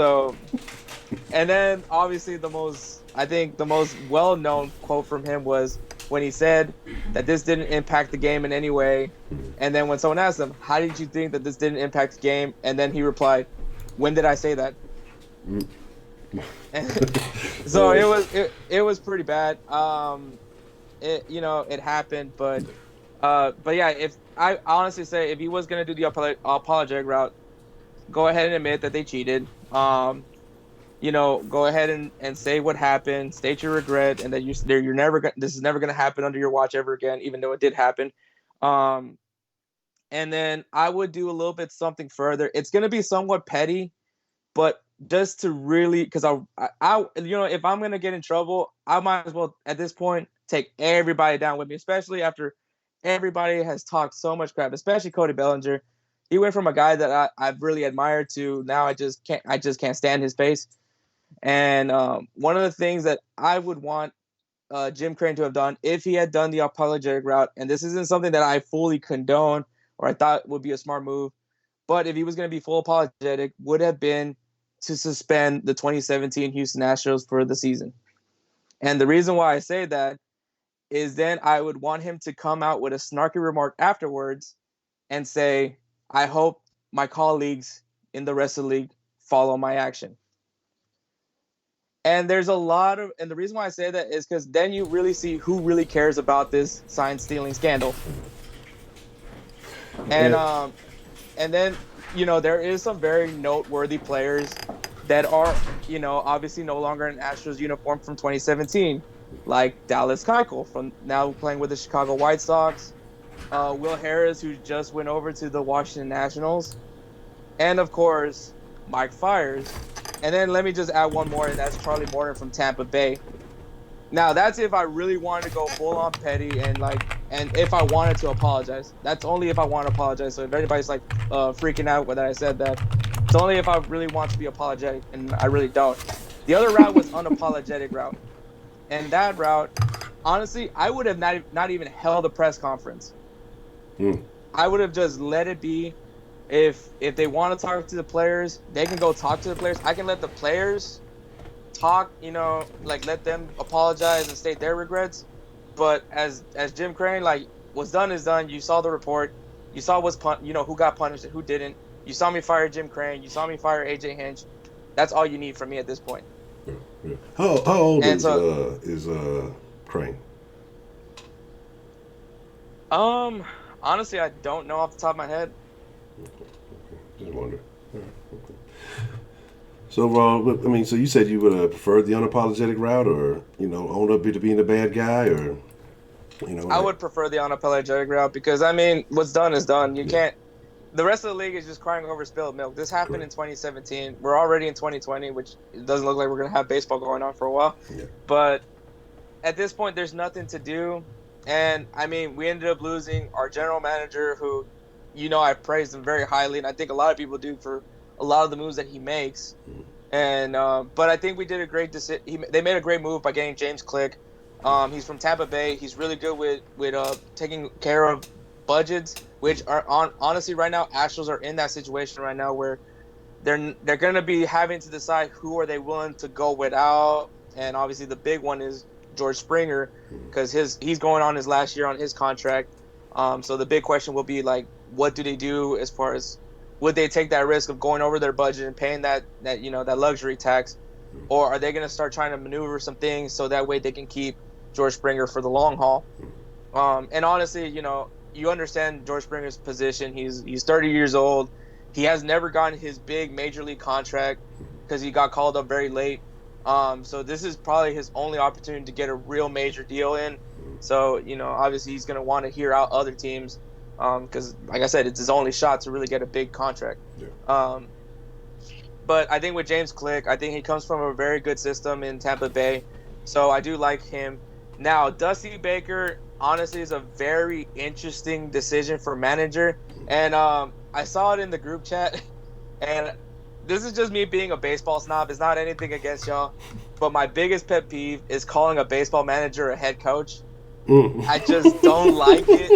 then obviously the most well-known quote from him was when he said that this didn't impact the game in any way. And then when someone asked him, "How did you think that this didn't impact the game?" And then he replied, "When did I say that?" So it was pretty bad. It happened, but yeah, if I honestly say if he was gonna do the apologetic route, go ahead and admit that they cheated. Go ahead and say what happened, state your regret, and that this is never gonna happen under your watch ever again, even though it did happen. And then I would do a little bit something further. It's gonna be somewhat petty, but just to really, because I if I'm gonna get in trouble, I might as well at this point take everybody down with me, especially after everybody has talked so much crap, especially Cody Bellinger. He went from a guy that I've really admired to now I just can't stand his face. And one of the things that I would want Jim Crane to have done if he had done the apologetic route, and this isn't something that I fully condone or I thought would be a smart move, but if he was going to be full apologetic, would have been to suspend the 2017 Houston Astros for the season. And the reason why I say that is then I would want him to come out with a snarky remark afterwards and say, "I hope my colleagues in the rest of the league follow my action." And there's a lot of, and the reason why I say that is because then you really see who really cares about this sign stealing scandal. And and then there is some very noteworthy players that are obviously no longer in Astros uniform from 2017, like Dallas Keuchel from now playing with the Chicago White Sox, Will Harris, who just went over to the Washington Nationals, and of course Mike Fiers. And then let me just add one more, and that's Charlie Morton from Tampa Bay. Now that's if I really wanted to go full on petty and if I wanted to apologize. That's only if I want to apologize. So if anybody's freaking out that I said that, it's only if I really want to be apologetic, and I really don't. The other route was unapologetic route, and that route, honestly, I would have not even held a press conference. I would have just let it be. If they want to talk to the players, they can go talk to the players. I can let the players talk, let them apologize and state their regrets. But as Jim Crane, what's done is done. You saw the report. You saw who got punished and who didn't. You saw me fire Jim Crane. You saw me fire AJ Hinch. That's all you need from me at this point. Yeah. How old is Crane? Honestly, I don't know off the top of my head. Just wonder. So overall, I mean, so you said you would have preferred the unapologetic route, or own up to being the bad guy, or I like would prefer the unapologetic route because I mean, what's done is done. You yeah, can't. The rest of the league is just crying over spilled milk. This happened in correct, 2017. We're already in 2020, which it doesn't look like we're gonna have baseball going on for a while. yeah, But at this point, there's nothing to do. And I mean, we ended up losing our general manager, who, I praised him very highly, and I think a lot of people do for a lot of the moves that he makes. And but I think we did a great decision. They made a great move by getting James Click. He's from Tampa Bay. He's really good with taking care of budgets, which are honestly right now. Astros are in that situation right now where they're going to be having to decide who are they willing to go without, and obviously the big one is George Springer because he's going on his last year on his contract. So the big question will be like, what do they do as far as would they take that risk of going over their budget and paying that luxury tax, or are they going to start trying to maneuver some things so that way they can keep George Springer for the long haul? And honestly, you understand George Springer's position. He's 30 years old. He has never gotten his big major league contract because he got called up very late. So this is probably his only opportunity to get a real major deal in. So, obviously he's going to want to hear out other teams because, like I said, it's his only shot to really get a big contract. yeah. But I think with James Click, I think he comes from a very good system in Tampa Bay. So I do like him. Now, Dusty Baker, honestly, is a very interesting decision for manager. And I saw it in the group chat. And this is just me being a baseball snob. It's not anything against y'all. But my biggest pet peeve is calling a baseball manager a head coach. I just don't like it.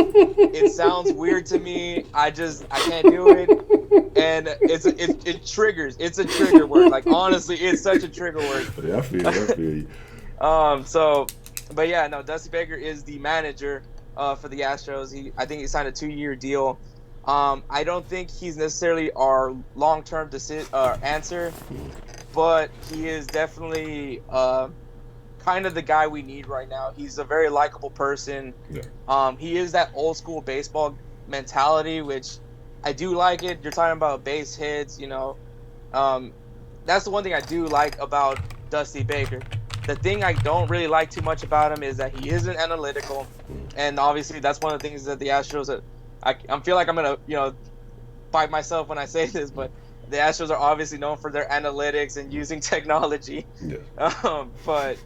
It sounds weird to me. I can't do it. And it triggers. It's a trigger word. Like, honestly, it's such a trigger word. Yeah, I feel you. But yeah, no, Dusty Baker is the manager for the Astros. I think he signed a 2-year deal. I don't think he's necessarily our long-term answer, but he is definitely kind of the guy we need right now. He's a very likable person. Yeah. He is that old school baseball mentality, which I do like it. You're talking about base hits, that's the one thing I do like about Dusty Baker. The thing I don't really like too much about him is that he isn't analytical, and obviously that's one of the things that the Astros. I feel like I'm gonna fight myself when I say this, but the Astros are obviously known for their analytics and using technology. Yeah. But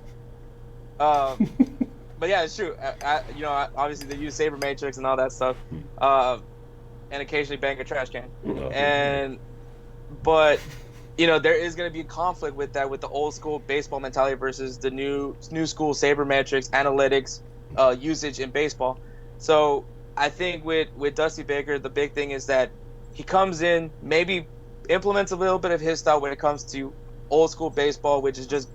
yeah, it's true. Obviously they use Saber Matrix and all that stuff, and occasionally bang a trash can. But there is going to be a conflict with that, with the old school baseball mentality versus the new school Saber Matrix analytics usage in baseball. So I think with Dusty Baker, the big thing is that he comes in, maybe implements a little bit of his style when it comes to old school baseball, which is just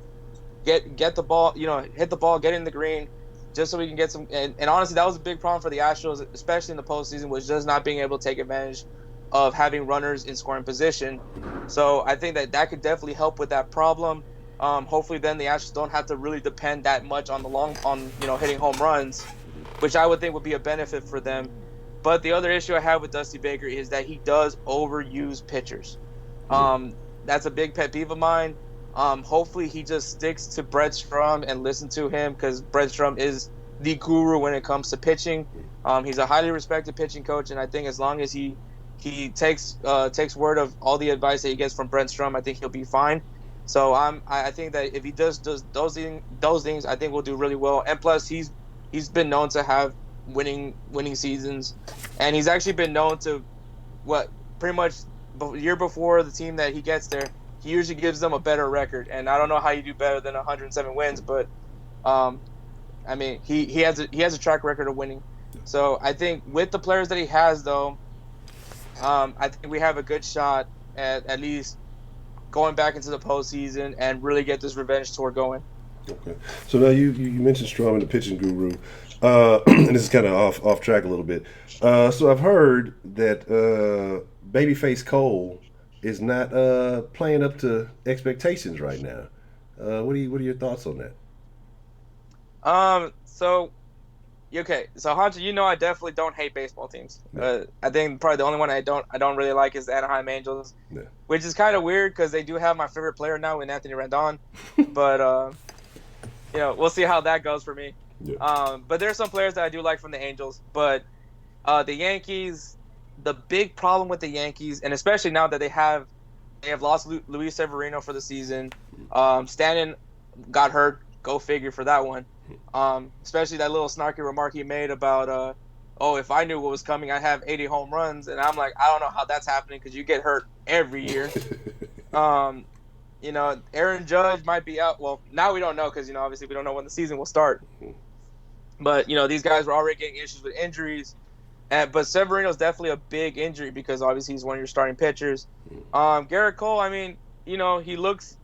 get the ball, hit the ball, get in the green, just so we can get some. And honestly, that was a big problem for the Astros, especially in the postseason, was just not being able to take advantage of having runners in scoring position. So I think that could definitely help with that problem. Hopefully, then the Astros don't have to really depend that much on hitting home runs, which I would think would be a benefit for them. But the other issue I have with Dusty Baker is that he does overuse pitchers. That's a big pet peeve of mine. Hopefully he just sticks to Brett Strum and listen to him, because Brett Strum is the guru when it comes to pitching. He's a highly respected pitching coach, and I think as long as he takes word of all the advice that he gets from Brett Strum, I think he'll be fine. So I think that if he does those things, I think we'll do really well. And plus, he's been known to have winning seasons, and he's actually been known to pretty much year before the team that he gets there, he usually gives them a better record. And I don't know how you do better than 107 wins, but I mean, he has a track record of winning. So I think with the players that he has, though, I think we have a good shot at least going back into the postseason and really get this revenge tour going. Okay. So now you mentioned Strum and the pitching guru, and this is kind of off track a little bit. So I've heard that Babyface Cole is not playing up to expectations right now. What are your thoughts on that? So Okay, so Honcho, I definitely don't hate baseball teams. Yeah. I think probably the only one I don't really like is the Anaheim Angels, Yeah. which is kind of weird because they do have my favorite player now in Anthony Rendon, but we'll see how that goes for me. Yeah. But there's some players that I do like from the Angels, but the Yankees, the big problem with the Yankees, and especially now that they have lost Luis Severino for the season. Stanton got hurt. Go figure for that one. Especially that little snarky remark he made about, oh, if I knew what was coming, I'd have 80 home runs. And I'm like, I don't know how that's happening because you get hurt every year. Um, Aaron Judge might be out. Well, now we don't know because obviously we don't know when the season will start. But these guys were already getting issues with injuries. But Severino's definitely a big injury because obviously he's one of your starting pitchers. Garrett Cole, I mean, he looks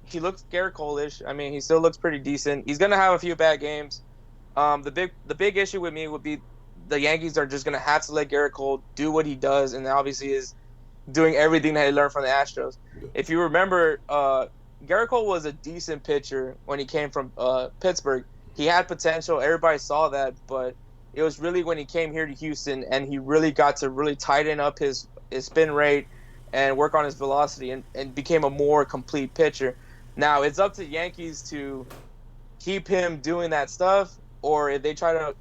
Garrett Cole-ish. I mean, he still looks pretty decent. He's gonna have a few bad games. The big issue with me would be the Yankees are just gonna have to let Garrett Cole do what he does, and obviously is doing everything that he learned from the Astros. If you remember, Garrett Cole was a decent pitcher when he came from Pittsburgh. He had potential. Everybody saw that, but it was really when he came here to Houston and he really got to really tighten up his spin rate and work on his velocity and became a more complete pitcher. Now, it's up to Yankees to keep him doing that stuff, or if they try to,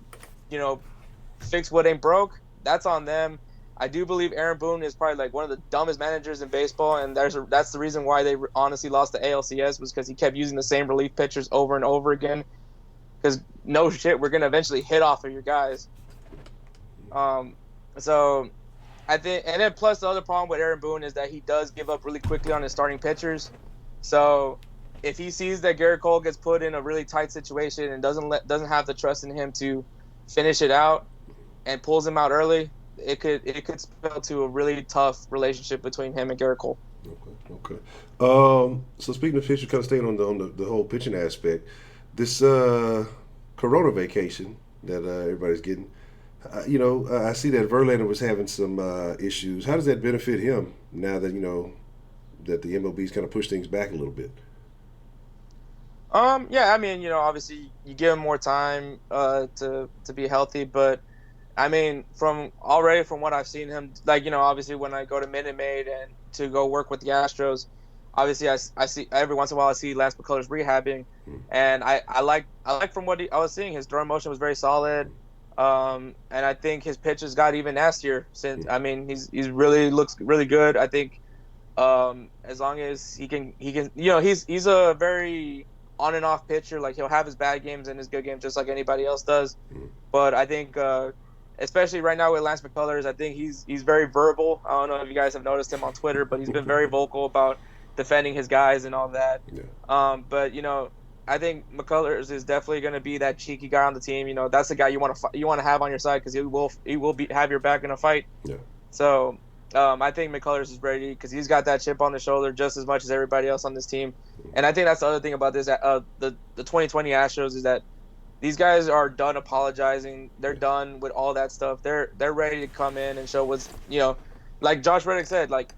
fix what ain't broke, that's on them. I do believe Aaron Boone is probably like one of the dumbest managers in baseball, and that's the reason why they honestly lost the ALCS was because he kept using the same relief pitchers over and over again. Because no shit, we're gonna eventually hit off of your guys. So I think, and then plus the other problem with Aaron Boone is that he does give up really quickly on his starting pitchers. So if he sees that Garrett Cole gets put in a really tight situation and doesn't have the trust in him to finish it out and pulls him out early, it could spell to a really tough relationship between him and Garrett Cole. Okay. So speaking of pitching, kind of staying on the whole pitching aspect, this Corona vacation that everybody's getting, I see that Verlander was having some issues. How does that benefit him now that that the MLB's kind of pushed things back a little bit? Yeah, I mean, obviously you give him more time to be healthy, but I mean, from what I've seen him, like, obviously when I go to Minute Maid and to go work with the Astros, obviously I see every once in a while I see Lance McCullers rehabbing, and I like from what I was seeing, his throwing motion was very solid, and I think his pitches got even nastier since. I mean, he's really looks really good. I think as long as he can he's a very on and off pitcher. Like, he'll have his bad games and his good games just like anybody else does, but I think. Especially right now with Lance McCullers, I think he's very verbal. I don't know if you guys have noticed him on Twitter, but he's been very vocal about defending his guys and all that. Yeah. But I think McCullers is definitely going to be that cheeky guy on the team. That's the guy you want to have on your side because he will have your back in a fight. Yeah. So I think McCullers is ready because he's got that chip on the shoulder just as much as everybody else on this team. And I think that's the other thing about this the 2020 Astros is that these guys are done apologizing. They're done with all that stuff. They're ready to come in and show what's, like Josh Reddick said, like,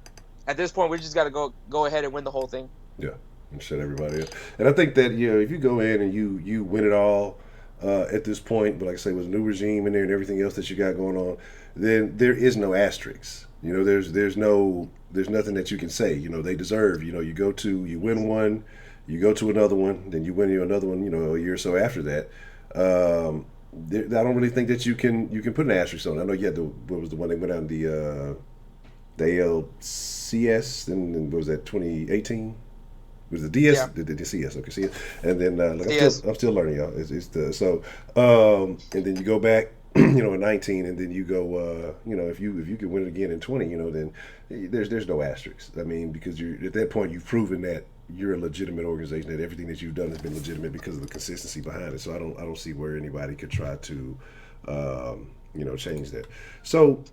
at this point, we just got to go ahead and win the whole thing. Yeah, and shut everybody up. And I think that, if you go in and you win it all at this point, but like I say, with a new regime in there and everything else that you got going on, then there is no asterisks. There's nothing that you can say. They deserve. You win one, you go to another one, then you win another one. A year or so after that. I don't really think that you can put an asterisk on it. I know you had what was the one that went out in the ALCS, and what was that, 2018? It was the DS, Yeah. the CS, okay, CS, and then I'm still learning, y'all. And then you go back, in 19, and then you go, if you can win it again in 20, then there's no asterisks. I mean, because at that point you've proven that you're a legitimate organization, that everything that you've done has been legitimate because of the consistency behind it. So I don't see where anybody could try to, change that. So,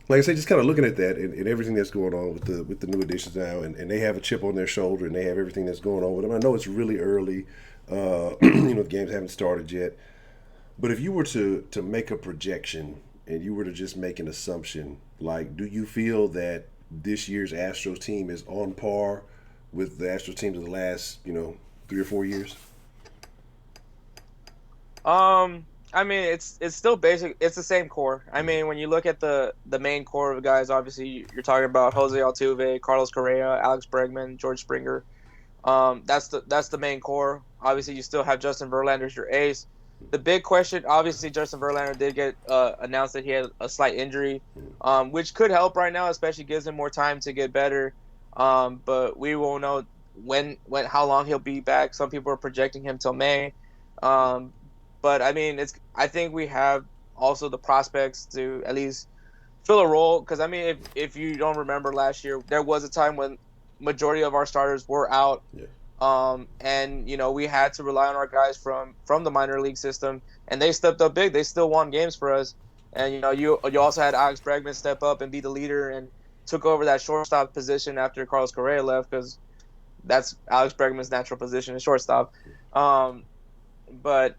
like I say, just kind of looking at that and everything that's going on with the new additions now, and they have a chip on their shoulder and they have everything that's going on with them. I know it's really early. The games haven't started yet. But if you were to make a projection and you were to just make an assumption, like, do you feel that this year's Astros team is on par with the Astros teams of the last, 3 or 4 years? I mean, it's still basic. It's the same core. I mean, when you look at the main core of the guys, obviously you're talking about Jose Altuve, Carlos Correa, Alex Bregman, George Springer. That's the main core. Obviously, you still have Justin Verlander as your ace. The big question, obviously, Justin Verlander did get announced that he had a slight injury, which could help right now, especially gives him more time to get better. But we won't know how long he'll be back. Some people are projecting him till May. Um, but I mean, I think we have also the prospects to at least fill a role. Because I mean, if you don't remember last year, there was a time when majority of our starters were out. Yeah. And we had to rely on our guys from the minor league system, and they stepped up big. They still won games for us. And you also had Alex Bregman step up and be the leader and took over that shortstop position after Carlos Correa left, because that's Alex Bregman's natural position, is shortstop. But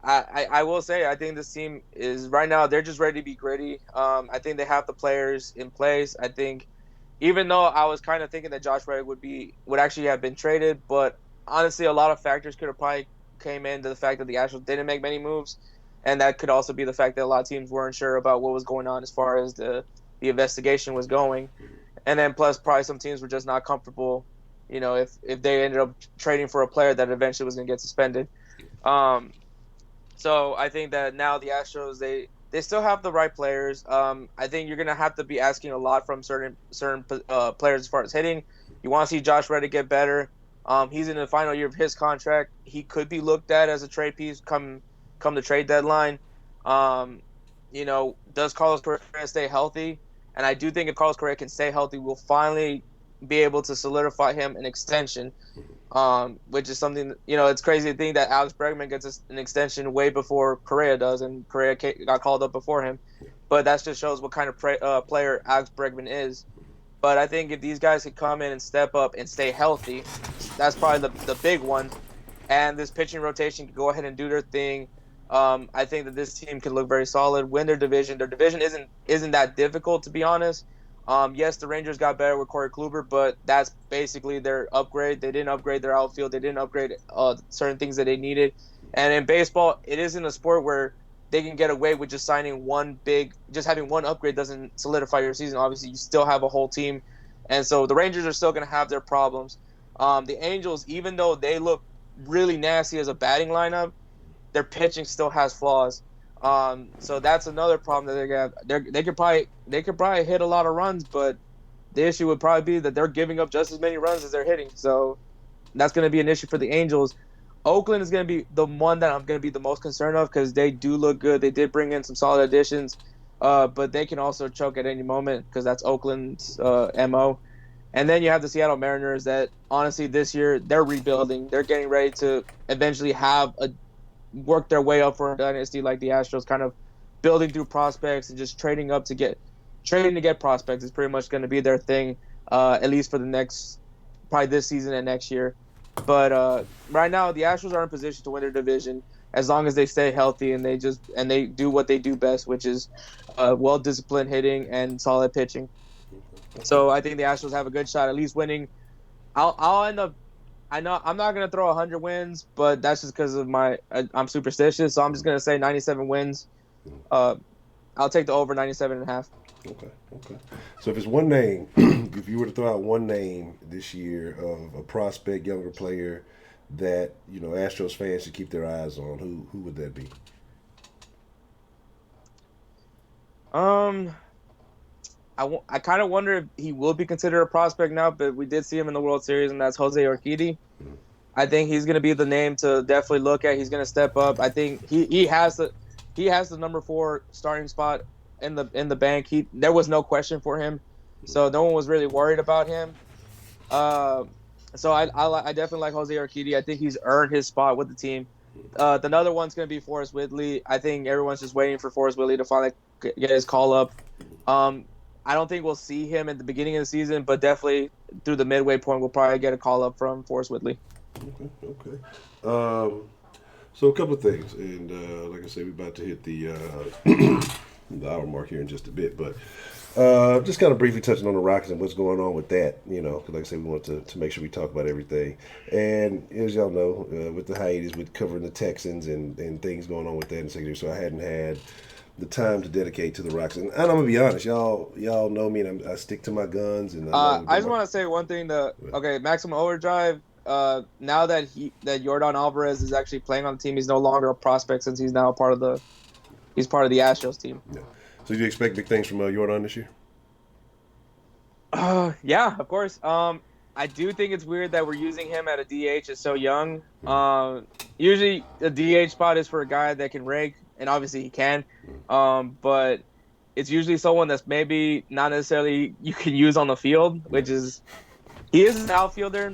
I will say, I think this team is right now, they're just ready to be gritty. I think they have the players in place. I think, even though I was kind of thinking that Josh Reddick would actually have been traded, but honestly, a lot of factors could have probably came into the fact that the Astros didn't make many moves, and that could also be the fact that a lot of teams weren't sure about what was going on as far as the investigation was going, and then plus probably some teams were just not comfortable, if they ended up trading for a player that eventually was going to get suspended. So I think that now the Astros, they still have the right players. I think you're gonna have to be asking a lot from certain players as far as hitting. You want to see Josh Reddick get better. He's in the final year of his contract. He could be looked at as a trade piece come the trade deadline. Does Carlos Correa stay healthy? And I do think if Carlos Correa can stay healthy, we'll finally be able to solidify him an extension. Which is something, it's crazy to think that Alex Bregman gets an extension way before Correa does, and Correa got called up before him. But that just shows what kind of player Alex Bregman is. But I think if these guys could come in and step up and stay healthy, that's probably the big one. And this pitching rotation can go ahead and do their thing. I think that this team can look very solid, win their division. Their division isn't that difficult, to be honest. Yes, the Rangers got better with Corey Kluber, but that's basically their upgrade. They didn't upgrade their outfield. They didn't upgrade certain things that they needed. And in baseball, it isn't a sport where they can get away with just having one upgrade doesn't solidify your season. Obviously, you still have a whole team. And so the Rangers are still going to have their problems. The Angels, even though they look really nasty as a batting lineup, their pitching still has flaws. So that's another problem that they're gonna have. They could probably hit a lot of runs, but the issue would probably be that they're giving up just as many runs as they're hitting. So that's going to be an issue for the Angels. Oakland is going to be the one that I'm going to be the most concerned of, because they do look good. They did bring in some solid additions, but they can also choke at any moment, because that's Oakland's MO. And then you have the Seattle Mariners that, honestly, this year they're rebuilding. They're getting ready to eventually work their way up for a dynasty like the Astros, kind of building through prospects and just trading to get prospects is pretty much going to be their thing, at least for the next, probably this season and next year. But right now, the Astros are in position to win their division as long as they stay healthy and they do what they do best, which is well-disciplined hitting and solid pitching. So I think the Astros have a good shot at least winning. I'll end up. I know I'm not gonna throw 100 wins, but that's just because of I'm superstitious. So I'm just gonna say 97 wins. I'll take the over 97.5. Okay. So if it's one name, if you were to throw out one name this year of a prospect, younger player that Astros fans should keep their eyes on, who would that be? I kind of wonder if he will be considered a prospect now, but we did see him in the World Series, and that's Jose Urquidy. I think he's going to be the name to definitely look at. He's going to step up. I think he has the number 4 starting spot in the bank. There was no question for him, so no one was really worried about him. So I definitely like Jose Urquidy. I think he's earned his spot with the team. The other one's going to be Forrest Whitley. I think everyone's just waiting for Forrest Whitley to finally get his call up. I don't think we'll see him at the beginning of the season, but definitely through the midway point, we'll probably get a call up from Forrest Whitley. Okay. So a couple of things, and like I said, we're about to hit the the hour mark here in just a bit. But just kind of briefly touching on the Rockets and what's going on with that, you know, because like I said, we want to make sure we talk about everything. And as y'all know, with the hiatus, with covering the Texans and things going on with that in the secondary, so I hadn't had the time to dedicate to the Rockets. And I'm gonna be honest, y'all know me, and I stick to my guns. And I just want to say one thing. Maximum Overdrive. Now that Yordan Alvarez is actually playing on the team, he's no longer a prospect since he's now part of the Astros team. Yeah. So do you expect big things from Yordan this year? Yeah, of course. I do think it's weird that we're using him at a DH. It's so young. Usually the DH spot is for a guy that can rake, and obviously he can. But it's usually someone that's maybe not necessarily you can use on the field, which is he is an outfielder,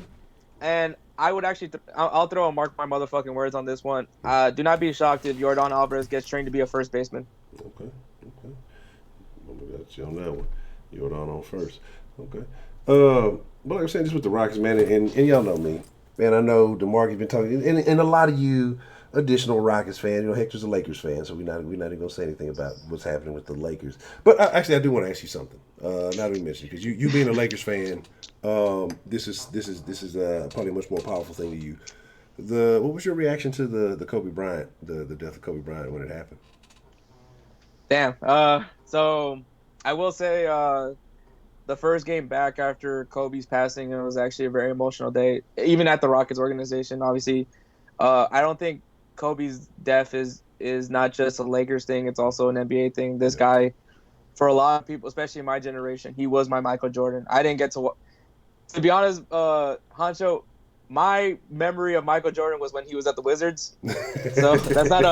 and I would actually I'll throw a mark my motherfucking words on this one. Do not be shocked if Yordan Alvarez gets trained to be a first baseman. Okay. I got you on that one. Yordan on first. Okay. But like I'm saying, just with the Rockets, man, and y'all know me, man. I know DeMarcus been talking, and a lot of you additional Rockets fans. You know, Hector's a Lakers fan, so we're not even gonna say anything about what's happening with the Lakers. But actually, I do want to ask you something. Now that we mentioned, because you being a Lakers fan, this is probably a much more powerful thing to you. What was your reaction to the Kobe Bryant, the death of Kobe Bryant when it happened? Damn. So I will say, the first game back after Kobe's passing, it was actually a very emotional day, even at the Rockets organization. Obviously, I don't think Kobe's death is not just a Lakers thing; it's also an NBA thing. This guy, for a lot of people, especially my generation, he was my Michael Jordan. I didn't get to be honest, Honcho. My memory of Michael Jordan was when he was at the Wizards, so that's not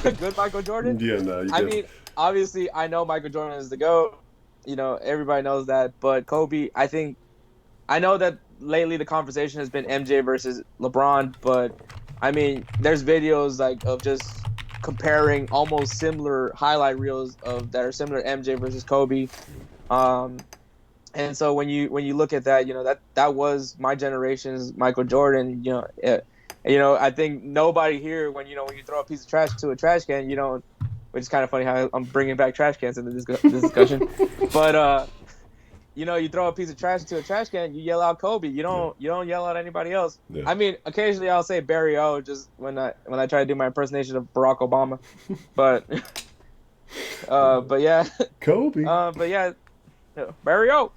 a good Michael Jordan. Yeah, no. I mean, obviously, I know Michael Jordan is the GOAT. You know, everybody knows that. But Kobe, I know that lately the conversation has been MJ versus LeBron. But I mean, there's videos of just comparing almost similar highlight reels that are similar to MJ versus Kobe. And so when you look at that, you know, that was my generation's Michael Jordan. You know, I think nobody here when you throw a piece of trash to a trash can, you don't. Which is kind of funny how I'm bringing back trash cans into this discussion. But, you know, you throw a piece of trash into a trash can, you yell out Kobe. You don't yell out anybody else. Yeah. I mean, occasionally I'll say Barry O just when I try to do my impersonation of Barack Obama. But yeah. Kobe. But yeah, Barry O.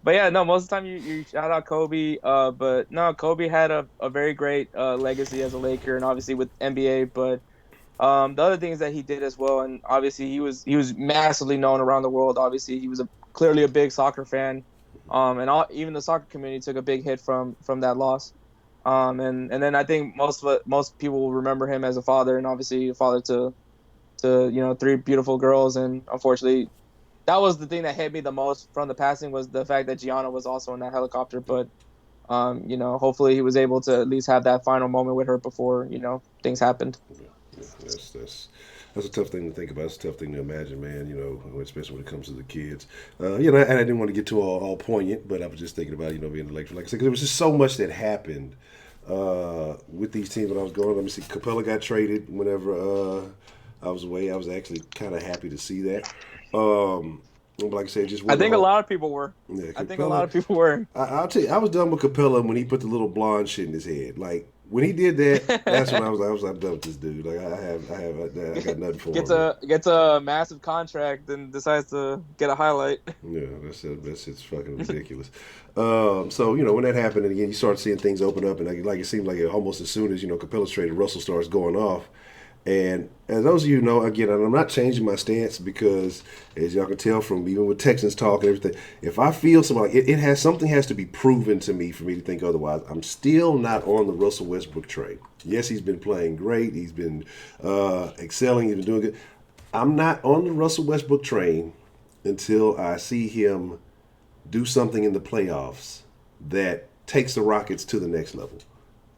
But yeah, no, most of the time you shout out Kobe. But no, Kobe had a very great legacy as a Laker, and obviously with NBA. But the other things that he did as well, and obviously he was massively known around the world. Obviously, he was clearly a big soccer fan, and even the soccer community took a big hit from that loss. And then I think most people will remember him as a father, and obviously a father to 3 beautiful girls, and unfortunately. That was the thing that hit me the most from the passing was the fact that Gianna was also in that helicopter. But, you know, hopefully he was able to at least have that final moment with her before, you know, things happened. Yeah, that's a tough thing to think about. It's a tough thing to imagine, man, you know, especially when it comes to the kids. You know, and I didn't want to get too all poignant, but I was just thinking about, you know, being the Lakers. Like I said, because there was just so much that happened with these teams when I was going. Let me see, Capella got traded whenever I was away. I was actually kind of happy to see that. Like I said, I think a lot of people were. Yeah, Capella, I think a lot of people were. I'll tell you, I was done with Capella when he put the little blonde shit in his head. Like when he did that, that's when I was like, I'm done with this dude. Like I got nothing for him. Gets a massive contract and decides to get a highlight. Yeah, that's it's fucking ridiculous. So you know when that happened, and again you start seeing things open up, and like it seemed like almost as soon as Capella's traded, Russell starts going off. And as those of you know, again, I'm not changing my stance because, as y'all can tell from even with Texans talk and everything, if I feel something something has to be proven to me for me to think otherwise. I'm still not on the Russell Westbrook train. Yes, he's been playing great. He's been excelling. He's been doing good. I'm not on the Russell Westbrook train until I see him do something in the playoffs that takes the Rockets to the next level.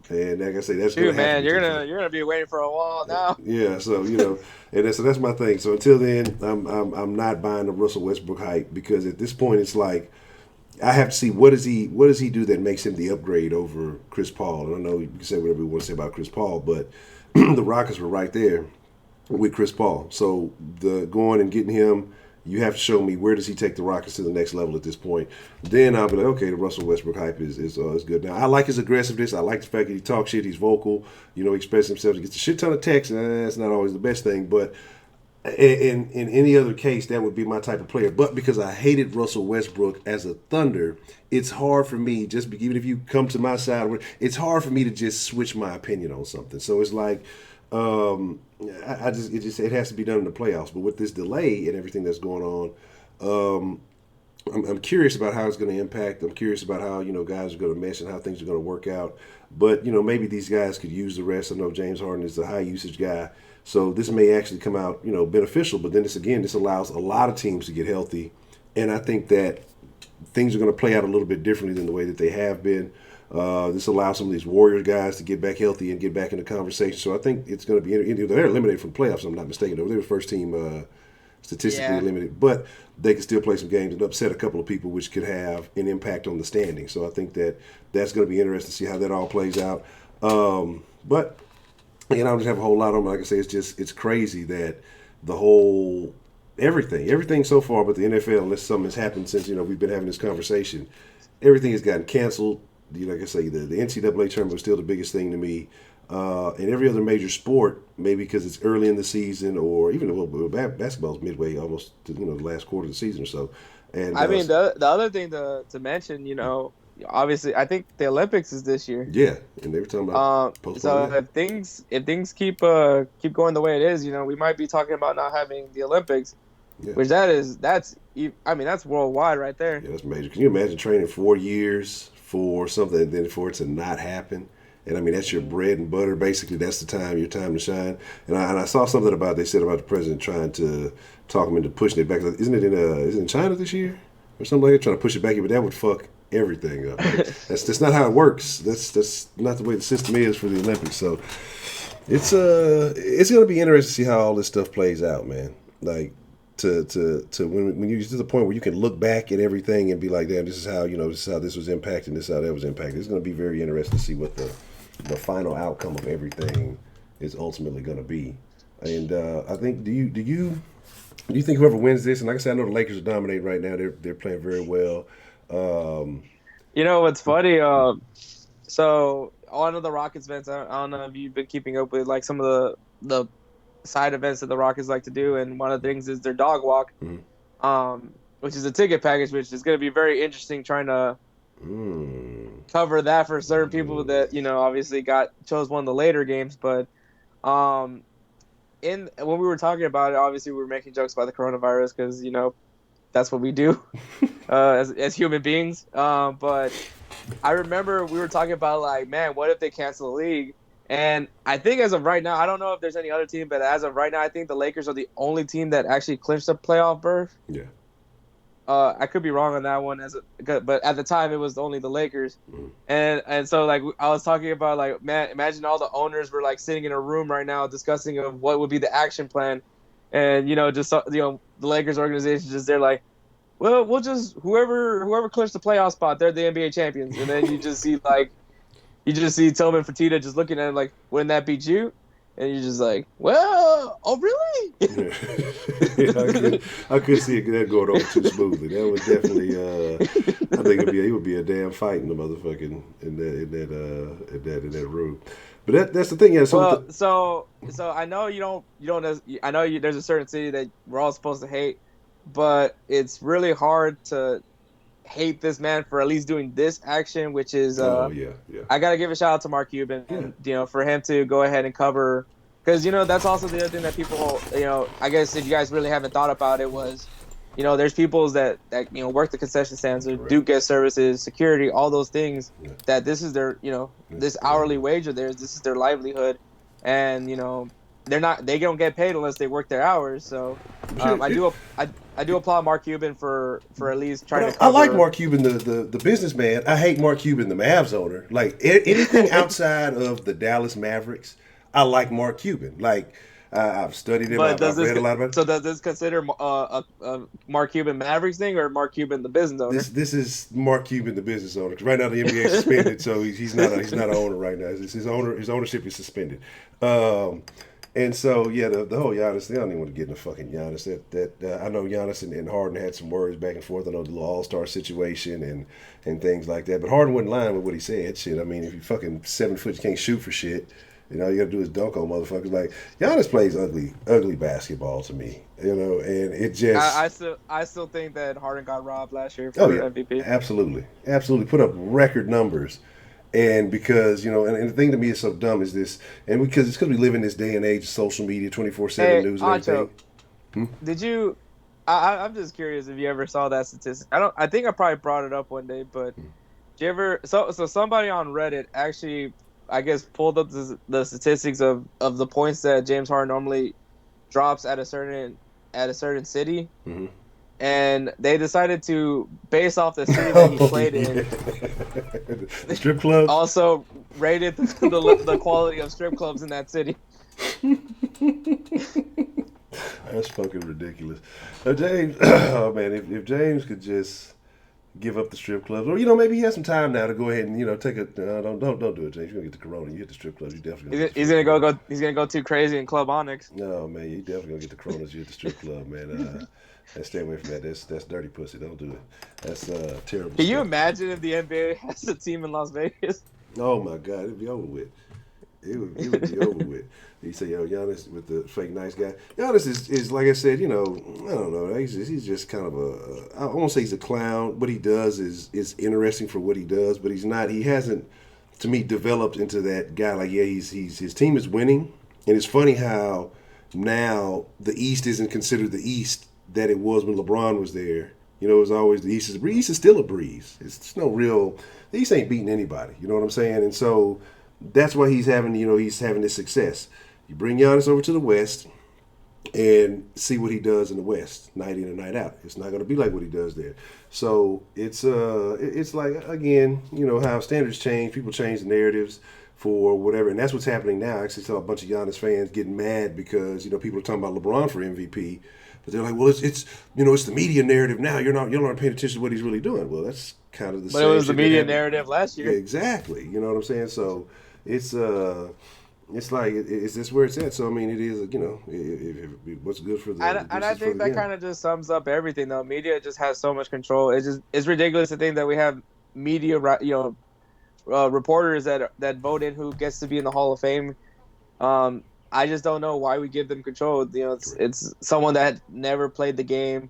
And like I say, that's going to happen. You're gonna be waiting for a while now. Yeah, so and that's my thing. So until then, I'm not buying the Russell Westbrook hype because at this point it's like I have to see what does he do that makes him the upgrade over Chris Paul. And I know you can say whatever you want to say about Chris Paul, but the Rockets were right there with Chris Paul. So the going and getting him, you have to show me where does he take the Rockets to the next level at this point. Then I'll be like, okay, the Russell Westbrook hype is good. Now I like his aggressiveness. I like the fact that he talks shit. He's vocal. You know, he expresses himself. He gets a shit ton of texts, and that's not always the best thing. But in any other case, that would be my type of player. But because I hated Russell Westbrook as a Thunder, it's hard for me, even if you come to my side, it's hard for me to just switch my opinion on something. So it's like, it has to be done in the playoffs. But with this delay and everything that's going on, I'm curious about how it's going to impact. I'm curious about how, guys are going to mesh and how things are going to work out. But, maybe these guys could use the rest. I know James Harden is a high usage guy. So this may actually come out, beneficial. But then this allows a lot of teams to get healthy. And I think that things are going to play out a little bit differently than the way that they have been. This allows some of these Warriors guys to get back healthy and get back in the conversation. So I think it's going to be, they're eliminated from playoffs, if I'm not mistaken. They were first team statistically eliminated. But they can still play some games and upset a couple of people, which could have an impact on the standing. So I think that's going to be interesting to see how that all plays out. But I don't just have a whole lot on it. Like I say, it's crazy that the whole everything so far, but the NFL, unless something has happened since we've been having this conversation, everything has gotten canceled. Like I say, the NCAA tournament was still the biggest thing to me. And every other major sport, maybe because it's early in the season, or even basketball's midway, almost to the last quarter of the season or so. And I mean, the other thing to mention, obviously, I think the Olympics is this year. Yeah, and they were talking about so if things keep going the way it is, we might be talking about not having the Olympics, which that's worldwide right there. Yeah, that's major. Can you imagine training 4 years for something and then for it to not happen? And I mean, that's your bread and butter. Basically, that's your time to shine. And I saw something they said about the president trying to talk him into pushing it back. Isn't it in China this year or something like that? Trying to push it back, but that would fuck everything up. That's not how it works. That's not the way the system is for the Olympics. So it's going to be interesting to see how all this stuff plays out, man. Like to when you get to the point where you can look back at everything and be like, damn, this is how this was impacting, this is how that was impacting. It's going to be very interesting to see what the final outcome of everything is ultimately going to be. And I think, do you think whoever wins this, and like I said, I know the Lakers are dominating right now. They're playing very well. What's funny? So one of the Rockets events, I don't know if you've been keeping up with like some of the side events that the Rockets like to do, and one of the things is their dog walk, which is a ticket package, which is going to be very interesting trying to cover that for certain people that obviously chose one of the later games. But when we were talking about it, obviously we were making jokes about the coronavirus because that's what we do as human beings. But I remember we were talking about like, man, what if they cancel the league? And I think as of right now, I don't know if there's any other team, but as of right now, I think the Lakers are the only team that actually clinched a playoff berth. Yeah. I could be wrong on that one, but at the time it was only the Lakers, and so like I was talking about like, man, imagine all the owners were like sitting in a room right now discussing of what would be the action plan, and the Lakers organization they're like, well, we'll just whoever clinched the playoff spot, they're the NBA champions, and then you just see Tillman Fertitta just looking at him like, wouldn't that beat you? And you're just like, well, oh really? I could see that going over too smoothly. That would definitely, I think it would be a damn fight in the motherfucking in that room. But that's the thing. Yeah. So I know you don't. I know there's a certain city that we're all supposed to hate, but it's really hard to hate this man for at least doing this action, which is I gotta give a shout out to Mark Cuban, for him to go ahead and cover, because that's also the other thing that people, I guess if you guys really haven't thought about it, was there's people that work the concession stands, or do guest services, security, all those things, that this is their this hourly wage of theirs, this is their livelihood, and they don't get paid unless they work their hours. So I do applaud Mark Cuban for at least trying to cover. I like Mark Cuban, the businessman. I hate Mark Cuban, the Mavs owner. Like anything outside of the Dallas Mavericks, I like Mark Cuban. Like I've studied him. I've read a lot about it. So does this consider a Mark Cuban Mavericks thing, or Mark Cuban the business owner? This is Mark Cuban the business owner. Because right now the NBA is suspended, so he's not an owner right now. His ownership is suspended. And so, yeah, the whole Giannis, they don't even want to get in the fucking Giannis. I know Giannis and Harden had some words back and forth. I know the little All-Star situation and things like that. But Harden wasn't lying with what he said. Shit, I mean, if you fucking 7 foot, you can't shoot for shit. You know, you got to do is dunk on motherfuckers. Like, Giannis plays ugly basketball to me. You know, and it just... I still think that Harden got robbed last year for MVP. Absolutely. Put up record numbers. And because, you know, and the thing to me is so dumb is this, and because it's because we live in this day and age of social media, 24/7 news and Honcho, everything. Did you? I'm just curious if you ever saw that statistic. I think I probably brought it up one day, but did you ever? So somebody on Reddit actually, I guess, pulled up the statistics of the points that James Harden normally drops at a certain city. Mm-hmm. And they decided to, based off the city that he played in, the strip club, also rated the quality of strip clubs in that city. That's fucking ridiculous. James, oh man, if James could just give up the strip clubs, or you know, maybe he has some time now to go ahead and you know take a don't do it, James. You're gonna get the corona. You hit the strip clubs, you definitely. He's gonna go too crazy in Club Onyx. No man, you definitely gonna get the coronas. You hit the strip club, man. And stay away from that. That's dirty pussy. Don't do it. That's terrible. Can you imagine if the NBA has a team in Las Vegas? Oh my God, it'd be over with. It would be over with. You say, yo, Giannis with the fake nice guy. Giannis is like I said, you know, I don't know. He's just kind of I won't say he's a clown. What he does is interesting for what he does, but he's not. He hasn't, to me, developed into that guy. Like, yeah, his team is winning, and it's funny how now the East isn't considered the East that it was when LeBron was there. You know, it was always the East is a breeze. East is still a breeze. It's no real. The East ain't beating anybody. You know what I'm saying? And so that's why he's having this success. You bring Giannis over to the West and see what he does in the West, night in and night out. It's not going to be like what he does there. So it's like, again, you know, how standards change. People change the narratives for whatever, and that's what's happening now. I actually saw a bunch of Giannis fans getting mad because, you know, people are talking about LeBron for MVP. But they're like, well, it's you know, it's the media narrative now. You're not paying attention to what he's really doing. Well, that's kind of the same. But it was the media narrative last year. Yeah, exactly. You know what I'm saying? So it's like it's just where it's at. So I mean, it is, you know, if what's good for the and I think that kind of just sums up everything. Though media just has so much control. It's ridiculous to think that we have media, you know, reporters that vote in who gets to be in the Hall of Fame. I just don't know why we give them control. You know, it's someone that never played the game.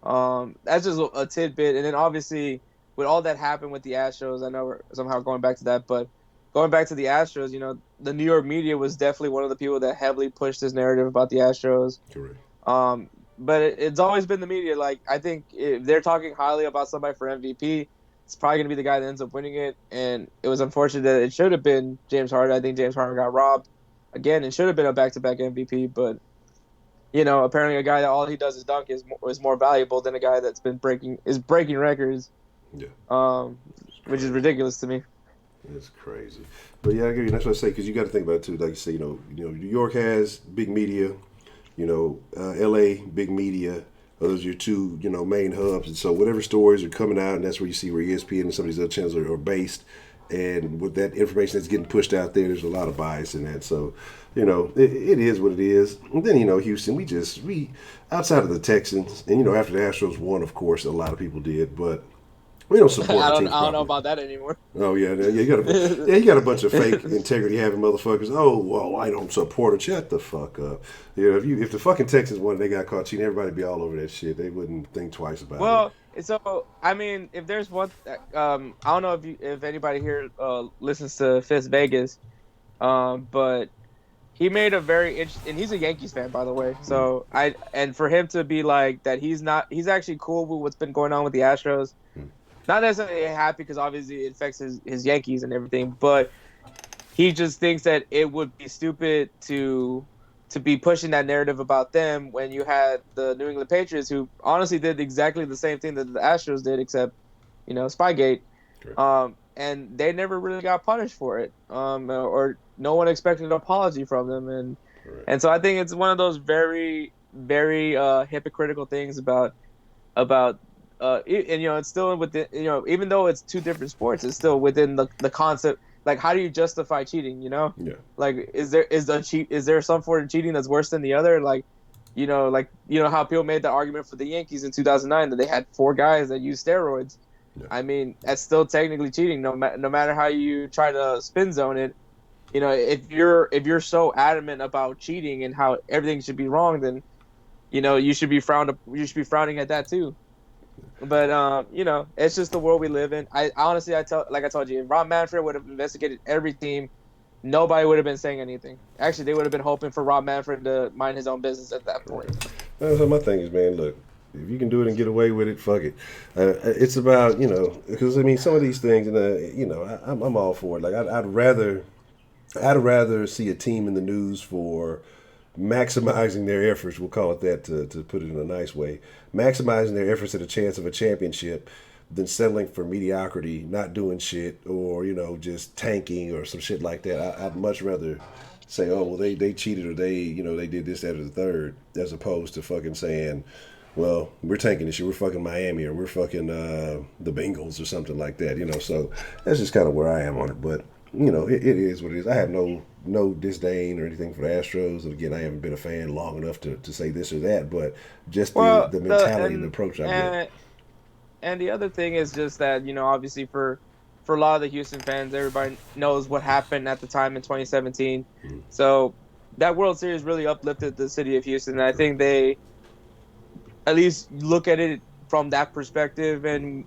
That's just a tidbit. And then obviously, with all that happened with the Astros, I know we're somehow going back to that, but going back to the Astros, you know, the New York media was definitely one of the people that heavily pushed this narrative about the Astros. Correct. But it's always been the media. Like, I think if they're talking highly about somebody for MVP, it's probably going to be the guy that ends up winning it. And it was unfortunate that it should have been James Harden. I think James Harden got robbed. Again, it should have been a back-to-back MVP, but, you know, apparently a guy that all he does is dunk is more valuable than a guy that's been breaking records. Yeah. Which is ridiculous to me. It's crazy. But yeah, that's what I say, because you got to think about it too. Like you say, you know, New York has big media, you know, LA, big media. Those are your two, you know, main hubs. And so whatever stories are coming out, and that's where you see where ESPN and some of these other channels are based. And with that information that's getting pushed out there, there's a lot of bias in that. So, you know, it is what it is. And then, you know, Houston, we outside of the Texans, and, you know, after the Astros won, of course, a lot of people did, but we don't support I the don't team know about that anymore. Oh, yeah. You got a bunch of fake integrity-having motherfuckers. Oh, well, I don't support it. Shut the fuck up. You know, if the fucking Texans won and they got caught cheating, everybody would be all over that shit. They wouldn't think twice about it. Well, so, I mean, if there's one, I don't know if anybody here listens to Fifth Vegas, but he made a very interesting, and he's a Yankees fan, by the way. So and for him to be like that, he's actually cool with what's been going on with the Astros. Not necessarily happy because obviously it affects his Yankees and everything, but he just thinks that it would be stupid to be pushing that narrative about them when you had the New England Patriots, who honestly did exactly the same thing that the Astros did, except, you know, Spygate. And they never really got punished for it, or no one expected an apology from them, and so I think it's one of those very, very hypocritical things about and, you know, it's still within, you know, even though it's two different sports, it's still within the concept. like, how do you justify cheating? Yeah. Like, is there some form of cheating that's worse than the other? Like, how people made the argument for the Yankees in 2009 that they had 4 guys that used steroids. Yeah. I mean, that's still technically cheating, no matter how you try to spin zone it. If you're so adamant about cheating and how everything should be wrong, then you should be frowning at that too. But it's just the world we live in. I honestly, I told you, if Rob Manfred would have investigated every team, nobody would have been saying anything. Actually, they would have been hoping for Rob Manfred to mind his own business at that point. So my thing is, man, look, if you can do it and get away with it, fuck it. It's about, because I mean, some of these things, and I'm all for it. Like I'd rather see a team in the news for maximizing their efforts, we'll call it that to put it in a nice way, maximizing their efforts at a chance of a championship than settling for mediocrity, not doing shit, or, just tanking or some shit like that. I'd much rather say, oh, well, they cheated, or they did this, that, or the third, as opposed to fucking saying, well, we're tanking this year, we're fucking Miami, or we're fucking the Bengals or something like that, So that's just kind of where I am on it. But, it is what it is. I have no disdain or anything for the Astros. And again, I haven't been a fan long enough to say this or that, but just the mentality and the approach I get. And the other thing is just that, obviously for a lot of the Houston fans, everybody knows what happened at the time in 2017. Mm-hmm. So that World Series really uplifted the city of Houston. And I think they at least look at it from that perspective. And,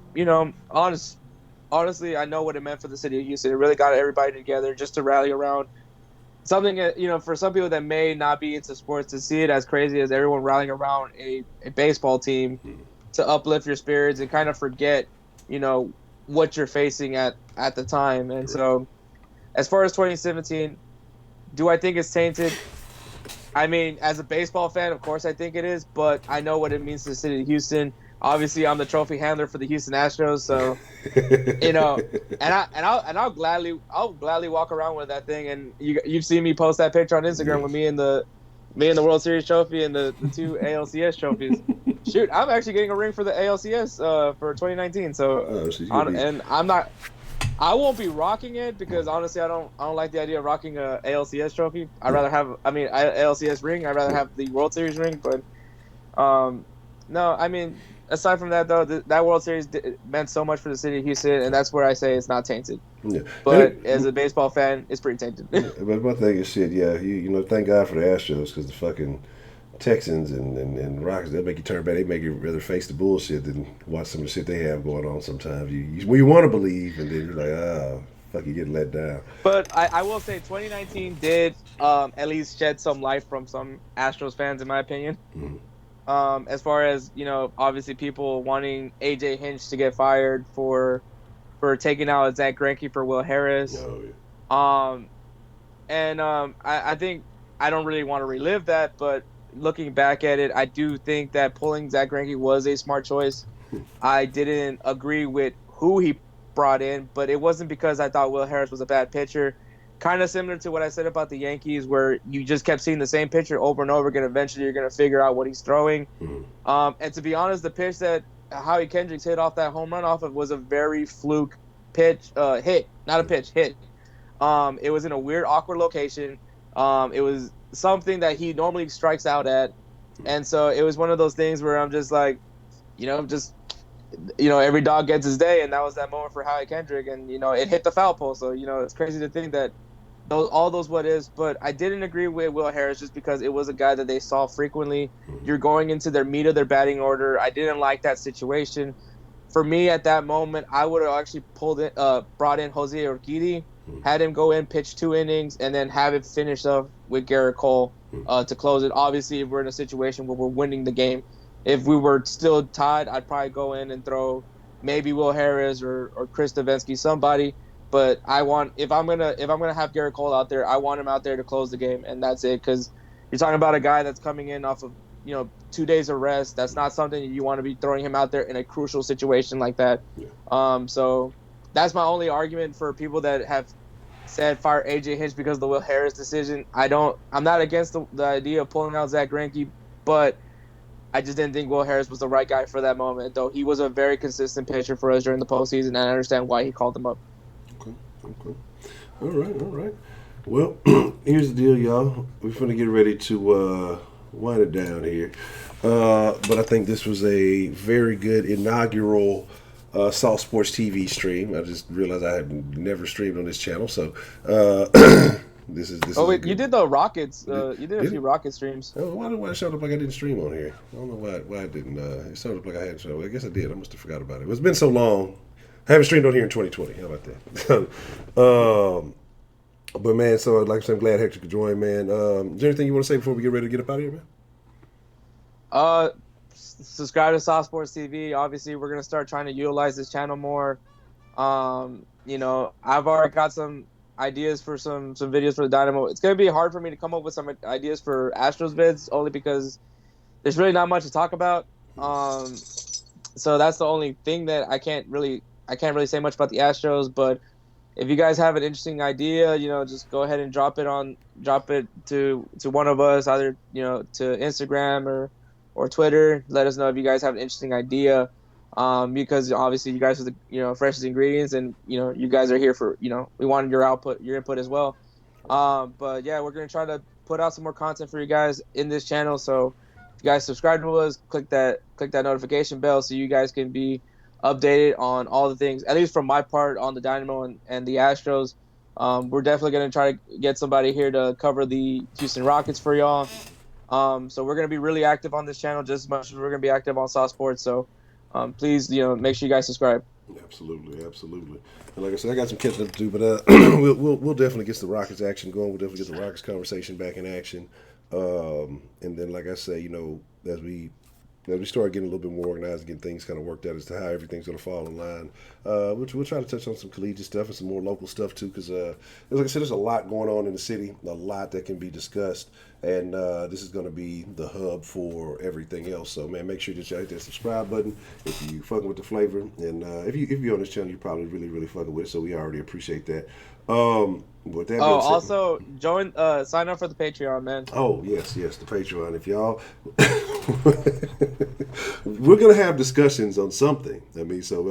honestly, I know what it meant for the city of Houston. It really got everybody together just to rally around something that, for some people that may not be into sports, to see it as crazy as everyone rallying around a baseball team to uplift your spirits and kind of forget, what you're facing at the time. And so as far as 2017, do I think it's tainted? I mean, as a baseball fan, of course I think it is, but I know what it means to the city of Houston. Obviously, I'm the trophy handler for the Houston Astros, so I'll gladly walk around with that thing. And you've seen me post that picture on Instagram with me and the World Series trophy and the 2 ALCS trophies. Shoot, I'm actually getting a ring for the ALCS for 2019. So, I won't be rocking it because honestly, I don't like the idea of rocking a ALCS trophy. I'd rather have, ALCS ring. I'd rather have the World Series ring. But, no, I mean, aside from that, though, that World Series meant so much for the city of Houston, and that's where I say it's not tainted. Yeah. But as a baseball fan, it's pretty tainted. But my thing is, shit, yeah, thank God for the Astros, because the fucking Texans and Rockets, they'll make you turn back. They make you rather face the bullshit than watch some of the shit they have going on sometimes. You want to believe, and then you're like, fuck, you get let down. But I will say 2019 did at least shed some light from some Astros fans, in my opinion. Mm-hmm. As far as, obviously people wanting AJ Hinch to get fired for taking out Zach Greinke for Will Harris. Oh, yeah. I think I don't really want to relive that, but looking back at it, I do think that pulling Zach Greinke was a smart choice. I didn't agree with who he brought in, but it wasn't because I thought Will Harris was a bad pitcher. Kind of similar to what I said about the Yankees, where you just kept seeing the same pitcher over and over again. Eventually, you're going to figure out what he's throwing. Mm-hmm. And to be honest, the pitch that Howie Kendricks hit off that home run off of was a very fluke hit. It was in a weird, awkward location. It was something that he normally strikes out at. And so it was one of those things where I'm just like, every dog gets his day. And that was that moment for Howie Kendrick. And, it hit the foul pole. So, it's crazy to think that all those what ifs, but I didn't agree with Will Harris just because it was a guy that they saw frequently. You're going into their meat of their batting order. I didn't like that situation. For me, at that moment, I would have actually brought in Jose Urquidy, had him go in, pitch 2 innings, and then have it finish up with Garrett Cole to close it. Obviously, if we're in a situation where we're winning the game, if we were still tied, I'd probably go in and throw maybe Will Harris or Chris Davinsky, somebody. But if I'm gonna have Garrett Cole out there, I want him out there to close the game, and that's it. Because you're talking about a guy that's coming in off of 2 days of rest. That's not something you want to be throwing him out there in a crucial situation like that. Yeah. So that's my only argument for people that have said fire AJ Hinch because of the Will Harris decision. I'm not against the idea of pulling out Zach Greinke, but I just didn't think Will Harris was the right guy for that moment. Though he was a very consistent pitcher for us during the postseason, and I understand why he called him up. Okay. All right. Well, here's the deal, y'all. We're finna get ready to wind it down here. But I think this was a very good inaugural Salt Sports TV stream. I just realized I had never streamed on this channel, so this is. Oh wait, good... you did the Rockets. You did a few Rocket streams. Oh, why it showed up like I didn't stream on here? I don't know why I didn't. It showed up like I hadn't shown. I guess I did. I must have forgot about it. It's been so long. I haven't streamed on here in 2020. How about that? But man, so like I said, I'm glad Hector could join, man. Is there anything you want to say before we get ready to get up out of here, man? Subscribe to Saucy Sports TV. Obviously, we're gonna start trying to utilize this channel more. You know, I've already got some ideas for some videos for the Dynamo. It's gonna be hard for me to come up with some ideas for Astros vids, only because there's really not much to talk about. So that's the only thing that I can't really say much about the Astros. But if you guys have an interesting idea, you know, just go ahead and drop it to one of us, either, you know, to Instagram or Twitter. Let us know if you guys have an interesting idea, because obviously you guys are the, you know, freshest ingredients, and, you know, you guys are here for, you know, we wanted your input as well. But yeah, we're gonna try to put out some more content for you guys in this channel. So if you guys subscribe to us, click that notification bell so you guys can be updated on all the things, at least from my part, on the Dynamo and the Astros. We're definitely going to try to get somebody here to cover the Houston Rockets for y'all. So we're going to be really active on this channel just as much as we're going to be active on Saucy Sports. So please, you know, make sure you guys subscribe. Absolutely. And like I said, I got some catching up to do, but we'll definitely get the Rockets action going. We'll definitely get the Rockets conversation back in action. And then, like I say, you know, as we start getting a little bit more organized, getting things kind of worked out as to how everything's going to fall in line, we'll try to touch on some collegiate stuff and some more local stuff too, because like I said, there's a lot going on in the city, a lot that can be discussed, and this is going to be the hub for everything else. So man, make sure that you hit that subscribe button if you fucking with the flavor, and if you're on this channel, you're probably really fucking with it, so we already appreciate that. With that also join, sign up for the Patreon, man. Oh yes, the Patreon. If y'all, we're gonna have discussions on something. I mean, so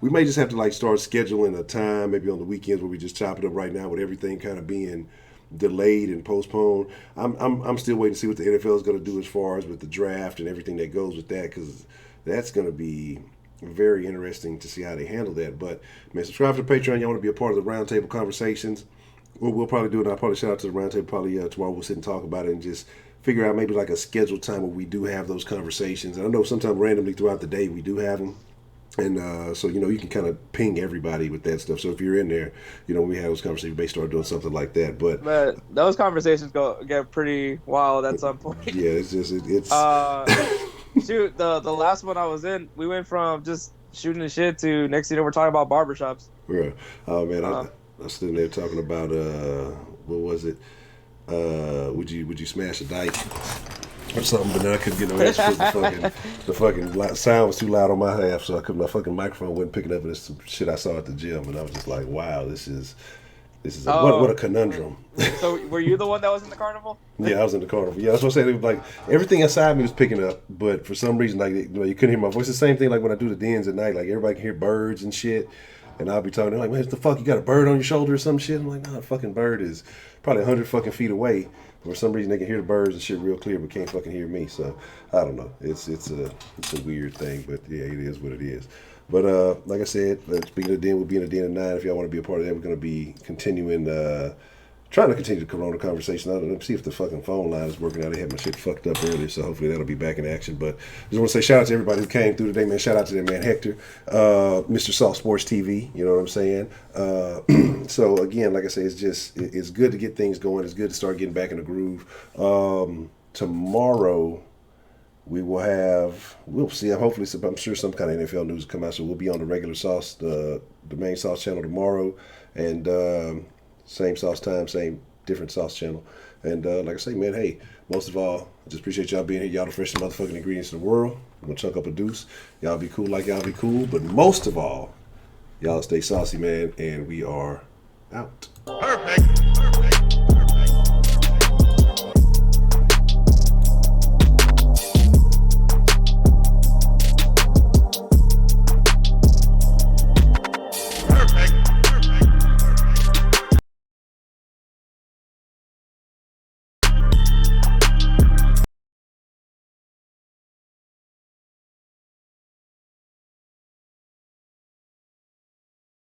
we may just have to like start scheduling a time, maybe on the weekends, where we just chop it up. Right now, with everything kind of being delayed and postponed, I'm still waiting to see what the NFL is gonna do as far as with the draft and everything that goes with that, because that's gonna be very interesting to see how they handle that. But man, subscribe to the Patreon. Y'all want to be a part of the Roundtable conversations. What we'll probably do, and I'll probably shout out to the Roundtable probably tomorrow. We'll sit and talk about it and just figure out maybe like a scheduled time where we do have those conversations. And I know sometimes randomly throughout the day we do have them. And so, you know, you can kind of ping everybody with that stuff. So if you're in there, you know, when we have those conversations, we may start doing something like that. But those conversations get pretty wild at some point. Yeah, it's shoot, the last one I was in, we went from just shooting the shit to next thing you know, we're talking about barbershops. Yeah. Oh man, I was sitting there talking about what was it? Would you smash a dike or something? But then I couldn't get no answer because the fucking sound was too loud on my half, so my fucking microphone wasn't picking up. And it's some shit I saw at the gym, and I was just like, wow, this is what a conundrum. So were you the one that was in the carnival? Yeah, I was in the carnival. Yeah, that's what I'm saying. It was like everything inside me was picking up, but for some reason, like, you know, you couldn't hear my voice. The same thing like when I do the dens at night, like everybody can hear birds and shit. And I'll be talking, they're like, man, what the fuck, you got a bird on your shoulder or some shit? I'm like, nah, a fucking bird is probably 100 fucking feet away. For some reason, they can hear the birds and shit real clear, but can't fucking hear me. So I don't know. It's a weird thing, but yeah, it is what it is. But like I said, speaking of the den, we'll be in the den at 9. If y'all want to be a part of that, we're going to be continuing, trying to continue the Corona conversation. I don't know, see if the fucking phone line is working out. They had my shit fucked up earlier, so hopefully that'll be back in action. But just want to say shout out to everybody who came through today, man. Shout out to that man Hector, Mr. Saucy Sports TV. You know what I'm saying? So again, like I say, it's good to get things going. It's good to start getting back in the groove. Tomorrow we'll see. Hopefully, I'm sure some kind of NFL news will come out. So we'll be on the regular Sauce, the main Sauce channel tomorrow, and same Sauce time, same different Sauce channel. And like I say, man, hey, most of all, I just appreciate y'all being here. Y'all the freshest motherfucking ingredients in the world. I'm gonna chunk up a deuce. Y'all be cool like y'all be cool, but most of all, y'all stay saucy, man. And we are out. Perfect.